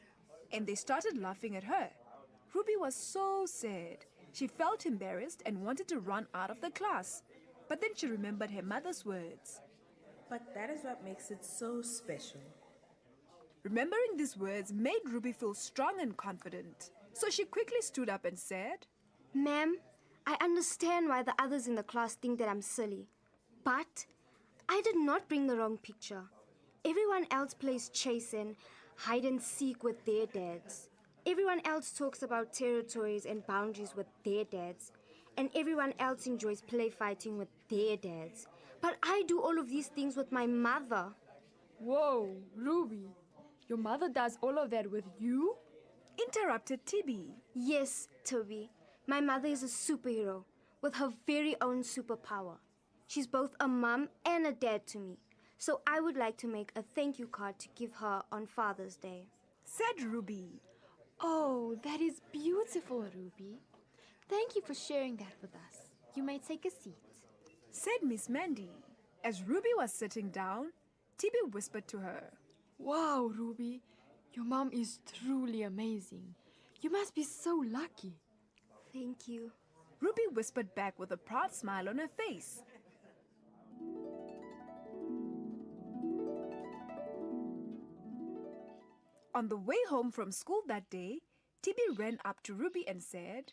and they started laughing at her. Ruby was so sad. She felt embarrassed and wanted to run out of the class. But then she remembered her mother's words. But that is what makes it so special. Remembering these words made Ruby feel strong and confident. So she quickly stood up and said, "Ma'am, I understand why the others in the class think that I'm silly. But I did not bring the wrong picture. Everyone else plays chase and hide and seek with their dads. Everyone else talks about territories and boundaries with their dads. And everyone else enjoys play fighting with their dads. But I do all of these things with my mother." Whoa, Ruby, your mother does all of that with you? Interrupted Tibi. Yes, Toby. My mother is a superhero with her very own superpower. She's both a mum and a dad to me. So I would like to make a thank you card to give her on Father's Day. Said Ruby. Oh, that is beautiful, Ruby. Thank you for sharing that with us. You may take a seat. Said Miss Mandy. As Ruby was sitting down, Tibi whispered to her. Wow, Ruby. Your mom is truly amazing. You must be so lucky. Thank you. Ruby whispered back with a proud smile on her face. On the way home from school that day, Tibi ran up to Ruby and said,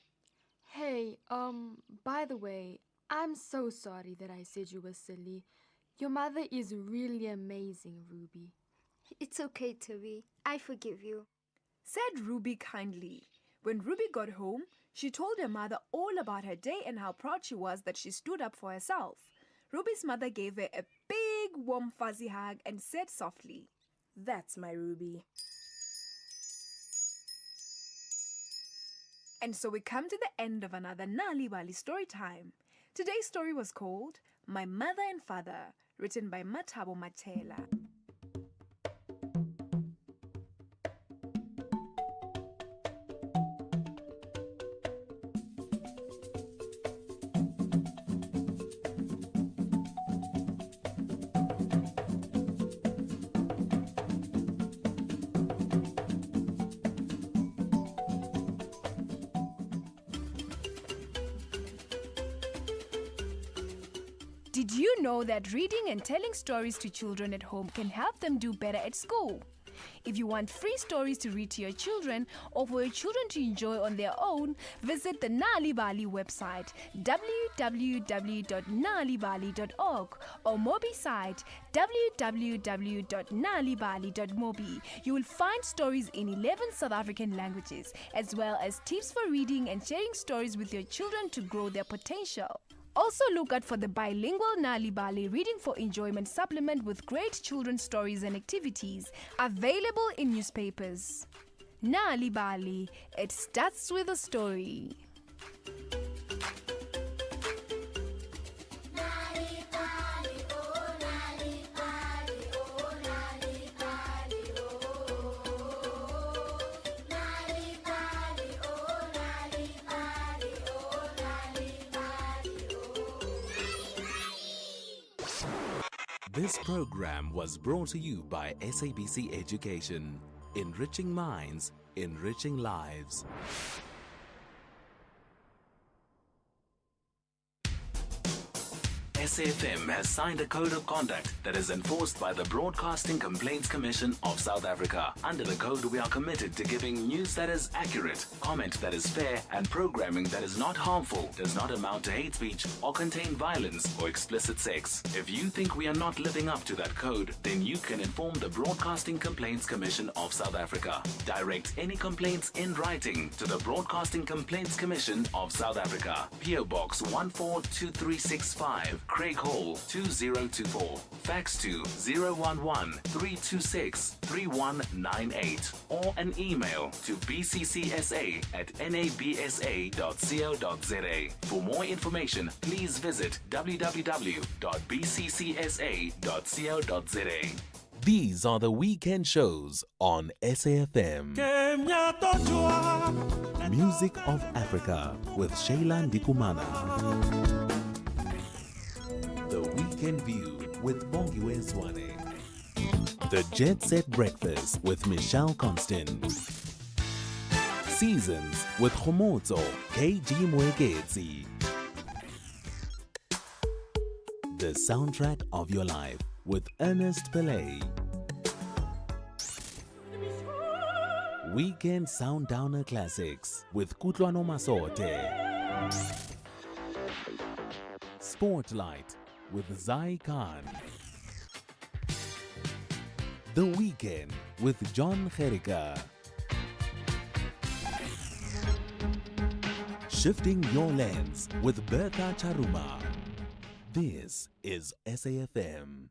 "Hey, by the way, I'm so sorry that I said you were silly. Your mother is really amazing, Ruby." It's okay, Toby. I forgive you. Said Ruby kindly. When Ruby got home, she told her mother all about her day and how proud she was that she stood up for herself. Ruby's mother gave her a big, warm, fuzzy hug and said softly, "That's my Ruby." And so we come to the end of another Nali Bali story time. Today's story was called My Mother and Father, written by Matabo Matela. Did you know that reading and telling stories to children at home can help them do better at school? If you want free stories to read to your children or for your children to enjoy on their own, visit the Nali Bali website www.nalibali.org or Mobi site www.nalibali.mobi. You will find stories in 11 South African languages as well as tips for reading and sharing stories with your children to grow their potential. Also look out for the bilingual Nali Bali Reading for Enjoyment supplement with great children's stories and activities available in newspapers. Nali Bali, it starts with a story. This program was brought to you by SABC Education. Enriching minds, enriching lives. SAFM has signed a code of conduct that is enforced by the Broadcasting Complaints Commission of South Africa. Under the code, we are committed to giving news that is accurate, comment that is fair, and programming that is not harmful, does not amount to hate speech, or contain violence or explicit sex. If you think we are not living up to that code, then you can inform the Broadcasting Complaints Commission of South Africa. Direct any complaints in writing to the Broadcasting Complaints Commission of South Africa. PO Box 142365, Craig Hall 2024. Fax to 011-326-3198 or an email to bccsa@nabsa.co.za. For more information, please visit www.bccsa.co.za. These are the weekend shows on SAFM. Music of Africa with Shayla Ndikumana. The Weekend View with Bongiwe Zwane. The Jet Set Breakfast with Michelle Constant. Seasons with Khomotso KG Mwekezi. The Soundtrack of Your Life with Ernest Pillay. Weekend Soundowner Classics with Kutlwano Masote. Spotlight with Zai Khan. The Weekend with John Kherika. Shifting Your Lens with Bertha Charuma. This is SAFM.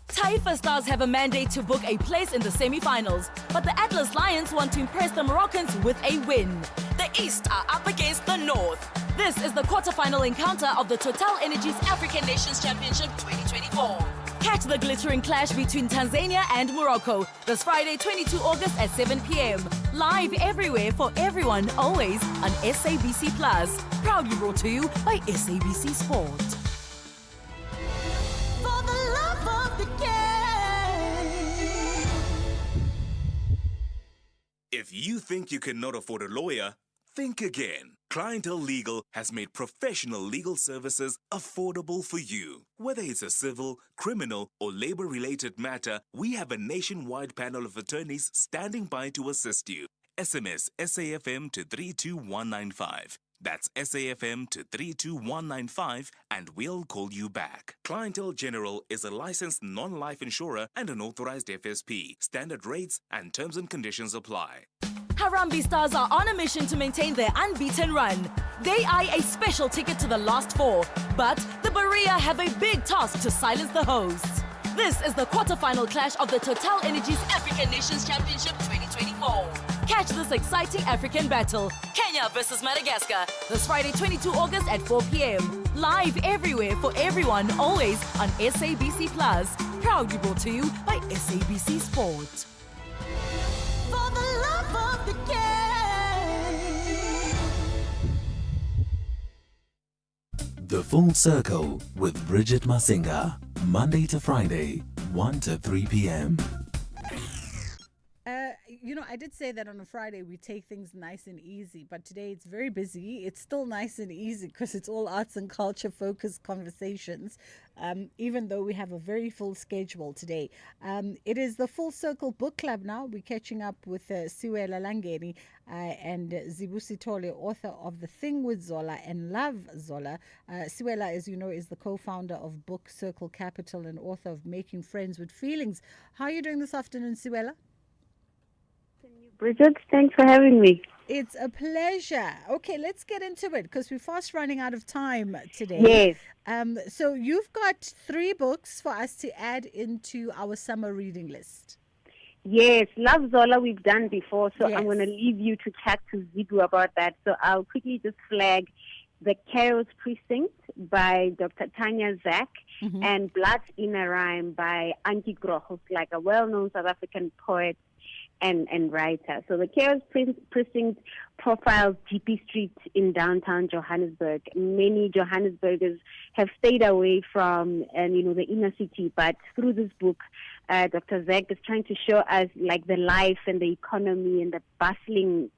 Taifa Stars have a mandate to book a place in the semi-finals, but the Atlas Lions want to impress the Moroccans with a win. The East are up against the North. This is the quarter-final encounter of the Total Energies African Nations Championship 2024. Catch the glittering clash between Tanzania and Morocco this Friday, 22 August at 7 p.m. Live everywhere for everyone, always on SABC Plus. Proudly brought to you by SABC Sport. For the love of the game. If you think you cannot afford a lawyer, think again. Clientele Legal has made professional legal services affordable for you. Whether it's a civil, criminal, or labor-related matter, we have a nationwide panel of attorneys standing by to assist you. SMS SAFM to 32195. That's SAFM to 32195 and we'll call you back. Clientele General is a licensed non-life insurer and an authorized FSP. Standard rates and terms and conditions apply. Harambee Stars are on a mission to maintain their unbeaten run. They eye a special ticket to the last four, but the Berea have a big task to silence the hosts. This is the quarterfinal clash of the Total Energies African Nations Championship 2024. Catch this exciting African battle, Kenya versus Madagascar, this Friday 22 August at 4 p.m. Live everywhere for everyone, always on SABC Plus. Proudly brought to you by SABC Sport. For the love of the game. The Full Circle with Bridget Masinga. Monday to Friday, 1 to 3 p.m. I did say that on a Friday we take things nice and easy, but today it's very busy. It's still nice and easy because it's all arts and culture focused conversations, even though we have a very full schedule today. It is the Full Circle Book Club now. We're catching up with Siwela Langeni and Zibusi Tole, author of The Thing with Zola and Love Zola. Siwela, as you know, is the co-founder of Book Circle Capital and author of Making Friends with Feelings. How are you doing this afternoon, Siwela? Bridget, thanks for having me. It's a pleasure. Okay, let's get into it because we're fast running out of time today. Yes. So you've got 3 books for us to add into our summer reading list. Yes, Love Zola we've done before, so Yes. I'm going to leave you to chat to Zibu about that. So I'll quickly just flag The Chaos Precinct by Dr. Tanya Zak and Blood's Inner Rhyme by Anki Groch, who's like a well-known South African poet and writer. So The Chaos Precinct profiles GP Street in downtown Johannesburg. Many Johannesburgers have stayed away from the inner city, but through this book, Dr. Zak is trying to show us like the life and the economy and the bustling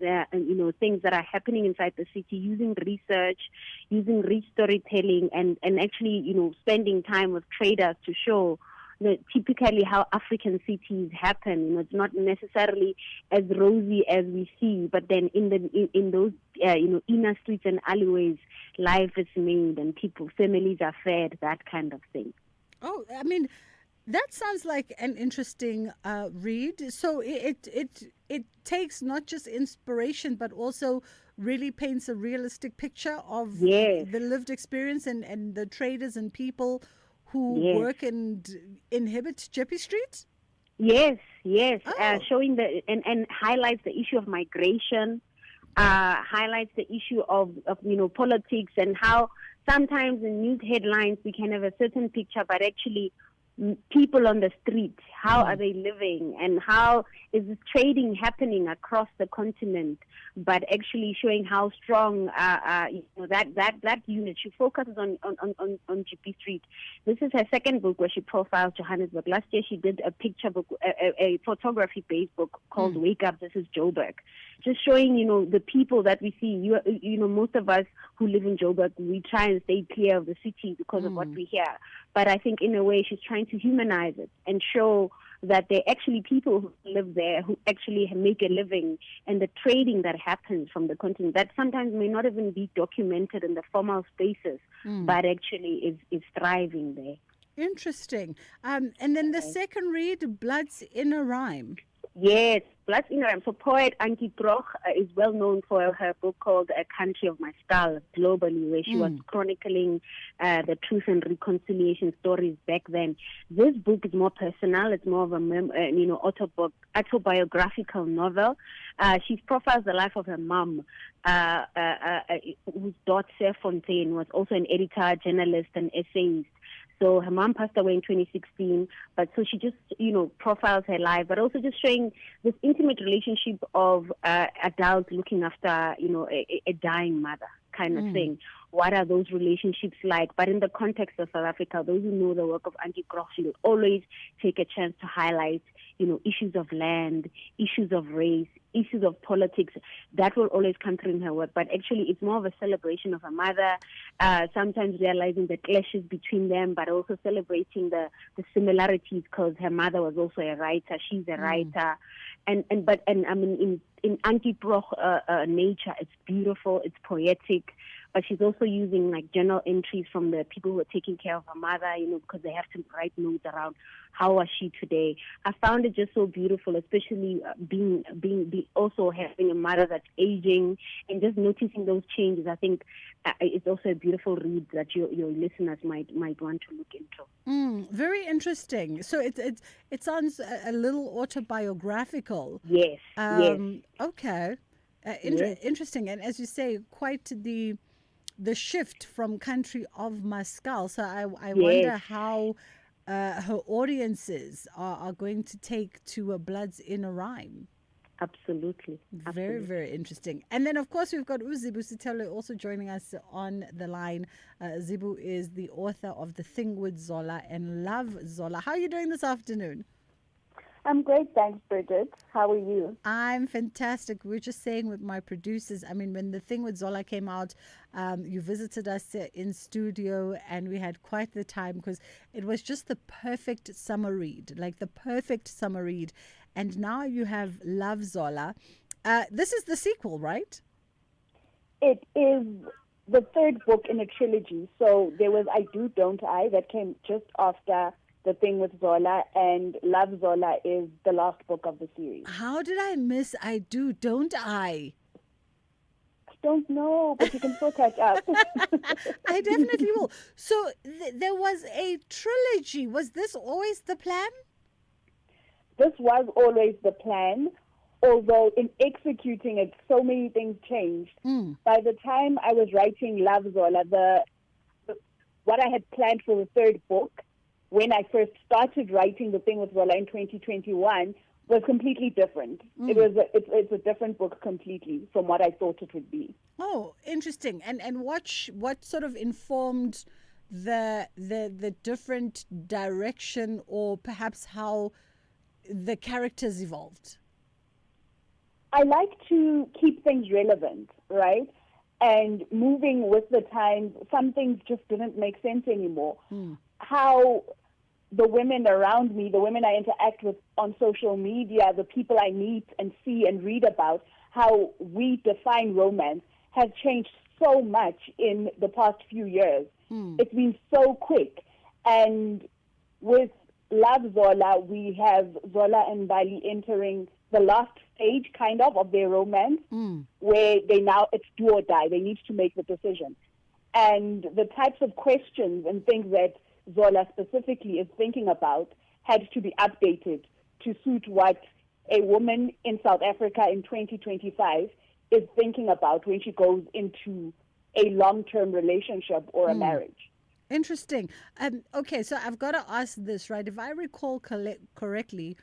things that are happening inside the city, using research, using storytelling, and actually spending time with traders to show typically how African cities happen. It's not necessarily as rosy as we see, but then in those inner streets and alleyways, life is made and families are fed, that kind of thing. Oh, I mean, that sounds like an interesting read. So it takes not just inspiration, but also really paints a realistic picture of Yes. the lived experience and the traders and people who Yes. work and inhabit Jeppe Street? Yes, yes. Oh. Showing and highlights the issue of migration, highlights the issue of politics, and how sometimes in news headlines we can have a certain picture, but actually people on the street, how are they living, and how is this trading happening across the continent, but actually showing how strong that unit. She focuses on GP Street. This is her second book where she profiles Johannesburg. Last year she did a picture book, a photography-based book called Wake Up, This is Joburg. Just showing, the people that we see. Most of us who live in Joburg, we try and stay clear of the city because of what we hear. But I think in a way she's trying to humanize it and show that they're actually people who live there, who actually make a living, and the trading that happens from the continent that sometimes may not even be documented in the formal spaces, but actually is thriving there. Interesting. And then the second read, Blood's Inner Rhyme. Yes, Blood's Inner Rhyme. So poet Ankie Groch is well known for her book called A Country of My Skull globally, where she was chronicling the truth and reconciliation stories back then. This book is more personal. It's more of a autobiographical novel. She profiles the life of her mom, whose daughter Fontaine was also an editor, journalist, and essayist. So her mom passed away in 2016, but so she just, profiles her life, but also just showing this intimate relationship of adults looking after, a dying mother kind of thing. What are those relationships like? But in the context of South Africa, those who know the work of Ankie Groch, she will always take a chance to highlight, issues of land, issues of race, issues of politics. That will always come through in her work. But actually, it's more of a celebration of her mother, sometimes realizing the clashes between them, but also celebrating the similarities, because her mother was also a writer. She's a writer. And I mean, in Ankie Groch nature, it's beautiful, it's poetic. But she's also using like journal entries from the people who are taking care of her mother, because they have to write notes around how was she today. I found it just so beautiful, especially being also having a mother that's aging and just noticing those changes. I think it's also a beautiful read that your listeners might want to look into. Very interesting. So it sounds a little autobiographical. Yes. Yes. Okay. Interesting, and as you say, quite the shift from Country of My Skull. So I wonder how her audiences are going to take to a Blood's Inner Rhyme. Absolutely. Very, very interesting. And then, of course, we've got Zibu Sitelo also joining us on the line. Zibu is the author of The Thing with Zola and Love Zola. How are you doing this afternoon? I'm great, thanks, Bridget. How are you? I'm fantastic. We were just saying with my producers, I mean, when The Thing with Zola came out, you visited us in studio and we had quite the time because it was just the perfect summer read, like the perfect summer read. And now you have Love Zola. This is the sequel, right? It is the third book in a trilogy. So there was I Do, Don't I that came just after The Thing with Zola, and Love Zola is the last book of the series. How did I miss I Do, Don't I? I don't know, but you can still catch up. I definitely will. So there was a trilogy. Was this always the plan? This was always the plan, although in executing it, so many things changed. By the time I was writing Love Zola, what I had planned for the third book, when I first started writing The Thing with Zola in 2021, was completely different. It's a different book completely from what I thought it would be. Oh, interesting. And what sort of informed the different direction, or perhaps how the characters evolved? I like to keep things relevant, right? And moving with the times, some things just didn't make sense anymore. How the women around me, the women I interact with on social media, the people I meet and see and read about, how we define romance has changed so much in the past few years. It's been so quick. And with Love Zola, we have Zola and Bali entering the last stage kind of their romance, where it's do or die. They need to make the decision. And the types of questions and things that Zola specifically is thinking about had to be updated to suit what a woman in South Africa in 2025 is thinking about when she goes into a long-term relationship or a marriage. Interesting. Okay, so I've got to ask this, right? If I recall correctly,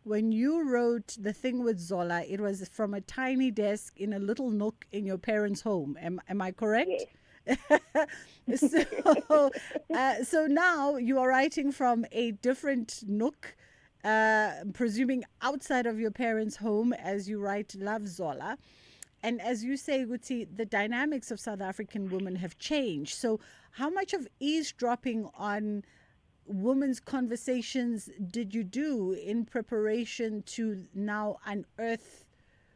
when you wrote the thing with Zola, it was from a tiny desk in a little nook in your parents' home. Am I correct? Yes. So now you are writing from a different nook, presuming outside of your parents' home, as you write Love Zola. And as you say, Guti, the dynamics of South African women have changed. So how much of eavesdropping on women's conversations did you do in preparation to now unearth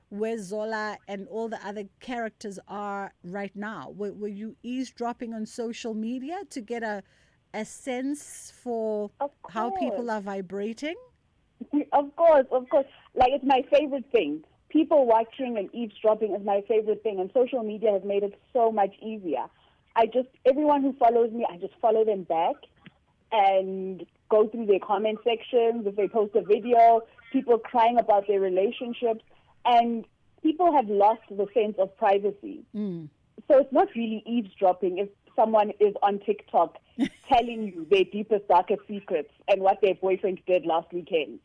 where Zola and all the other characters are right now? Were you eavesdropping on social media to get a sense for how people are vibrating? Of course. Like, it's my favorite thing. People watching and eavesdropping is my favorite thing, and social media has made it so much easier. Everyone who follows me, I just follow them back and go through their comment sections. If they post a video, people crying about their relationships, and people have lost the sense of privacy. So it's not really eavesdropping if someone is on TikTok telling you their deepest, darkest secrets and what their boyfriend did last weekend.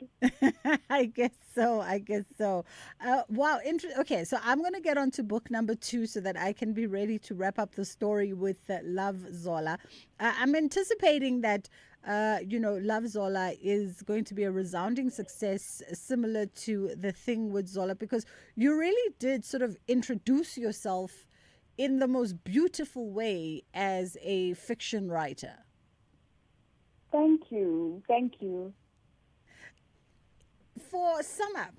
I guess so. Wow. Okay, so I'm going to get on to book number 2 so that I can be ready to wrap up the story with Love Zola. I'm anticipating that Love Zola is going to be a resounding success, similar to the thing with Zola, because you really did sort of introduce yourself in the most beautiful way as a fiction writer. Thank you. For summer,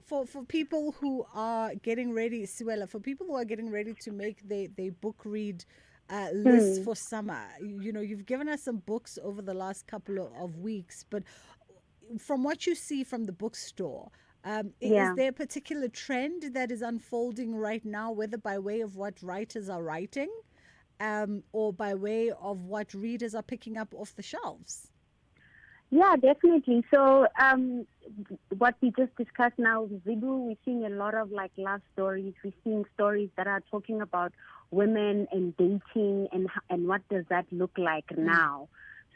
for people who are getting ready, Siwela, for people who are getting ready to make their book read list for summer, you've given us some books over the last couple of weeks, but from what you see from the bookstore, is there a particular trend that is unfolding right now, whether by way of what writers are writing or by way of what readers are picking up off the shelves? Yeah, definitely. So what we just discussed now, Zibu, we're seeing a lot of like love stories. We're seeing stories that are talking about women and dating and what does that look like now.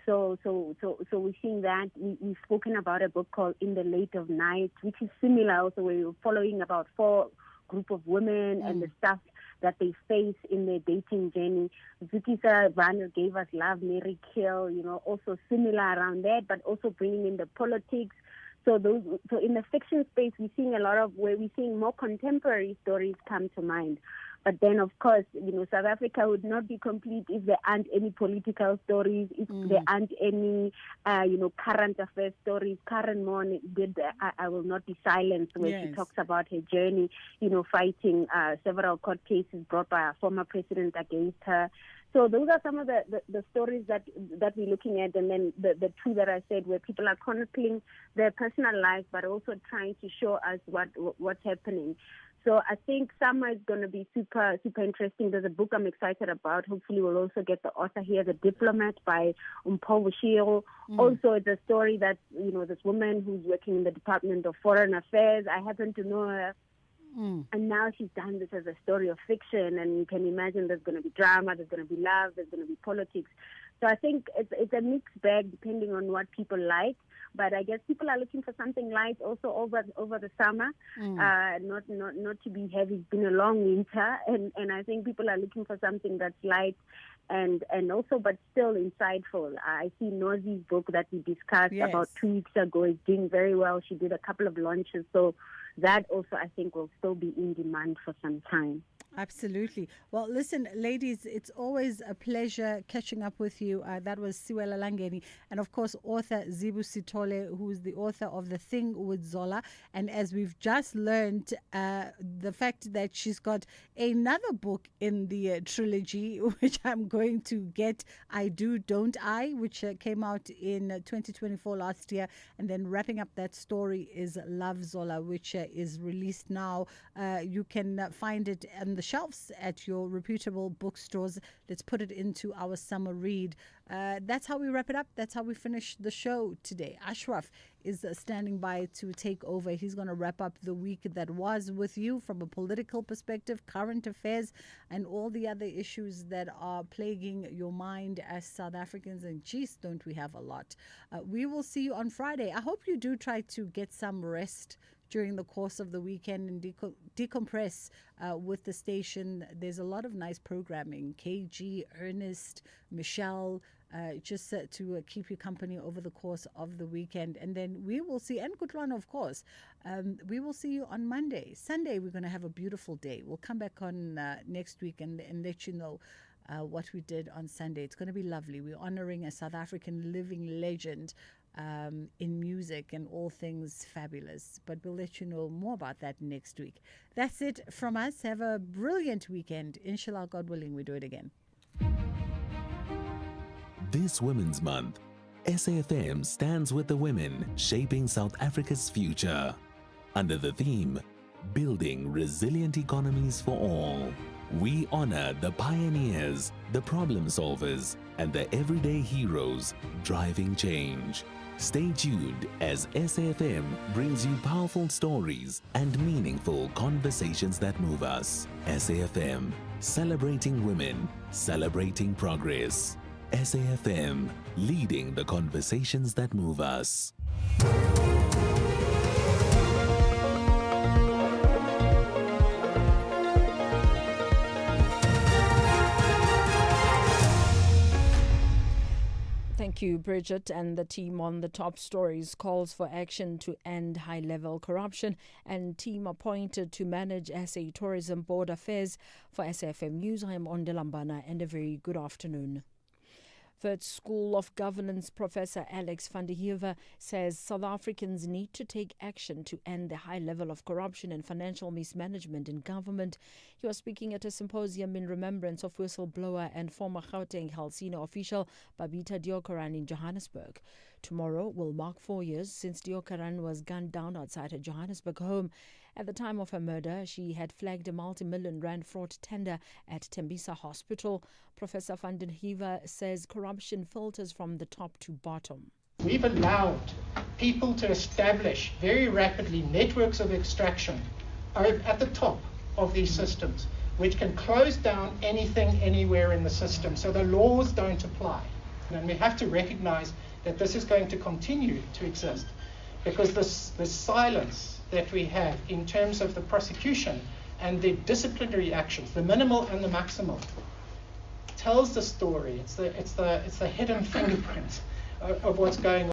So we're seeing that. We've spoken about a book called In the Late of Night, which is similar also, where we're following about 4 group of women and the stuff that they face in their dating journey. Zukisa Vanner gave us Love, Marry, Kill, also similar around that, but also bringing in the politics. So in the fiction space, we're seeing a lot of where we're seeing more contemporary stories come to mind. But then, of course, South Africa would not be complete if there aren't any political stories, if there aren't any, current affairs stories. Karen Mon did I Will Not Be Silenced, where she talks about her journey, fighting several court cases brought by a former president against her. So those are some of the stories that we're looking at. And then the 2 that I said, where people are chronicling their personal lives, but also trying to show us what's happening. So I think summer is going to be super, super interesting. There's a book I'm excited about. Hopefully we'll also get the author here, The Diplomat by Mpho Vushiro. Also, it's a story that, this woman who's working in the Department of Foreign Affairs. I happen to know her. And now she's done this as a story of fiction. And you can imagine there's going to be drama, there's going to be love, there's going to be politics. So I think it's a mixed bag depending on what people like. But I guess people are looking for something light also over the summer, not to be heavy. It's been a long winter, and I think people are looking for something that's light and also but still insightful. I see Nozi's book that we discussed about 2 weeks ago is doing very well. She did a couple of launches, so that also I think will still be in demand for some time. Absolutely. Well, listen, ladies, it's always a pleasure catching up with you. That was Siwela Langeni, and of course, author Zibu Sitole, who is the author of The Thing with Zola. And as we've just learned, the fact that she's got another book in the trilogy, which I'm going to get, I Do, Don't I, which came out in 2024 last year. And then wrapping up that story is Love Zola, which is released now. You can find it on the shelves at your reputable bookstores. Let's put it into our summer read. That's how we wrap it up. That's how we finish the show today. Ashraf is standing by to take over. He's going to wrap up the week that was with you from a political perspective, current affairs, and all the other issues that are plaguing your mind as South Africans. And geez, don't we have a lot. We will see you on Friday. I hope you do try to get some rest during the course of the weekend and decompress with the station. There's a lot of nice programming. KG, Ernest, Michelle, just to keep you company over the course of the weekend. And then we will see, and Kutlwana, of course, we will see you on Monday. Sunday, we're going to have a beautiful day. We'll come back on next week and let you know what we did on Sunday. It's going to be lovely. We're honoring a South African living legend in music and all things fabulous. But we'll let you know more about that next week. That's it from us. Have a brilliant weekend. Inshallah, God willing, we do it again. This Women's Month, SAFM stands with the women shaping South Africa's future. Under the theme, Building Resilient Economies for All, we honor the pioneers, the problem solvers, and the everyday heroes driving change. Stay tuned as SAFM brings you powerful stories and meaningful conversations that move us. SAFM, celebrating women, celebrating progress. SAFM, leading the conversations that move us. Thank you, Bridget. And the team on the top stories calls for action to end high-level corruption, and team appointed to manage SA Tourism Board Affairs. For SAFM News, I am Onde Lambana, and a very good afternoon. Wits School of Governance Professor Alex van der Heever says South Africans need to take action to end the high level of corruption and financial mismanagement in government. He was speaking at a symposium in remembrance of whistleblower and former Gauteng Health senior official Babita Deokaran in Johannesburg. Tomorrow will mark 4 years since Deokaran was gunned down outside her Johannesburg home. At the time of her murder, she had flagged a multi-million rand fraud tender at Tembisa Hospital. Professor van der Heever says corruption filters from the top to bottom. We've allowed people to establish very rapidly networks of extraction at the top of these systems, which can close down anything anywhere in the system, so the laws don't apply. And we have to recognize that this is going to continue to exist, because this silence that we have in terms of the prosecution and the disciplinary actions, the minimal and the maximal, tells the story. It's the hidden fingerprint of what's going on.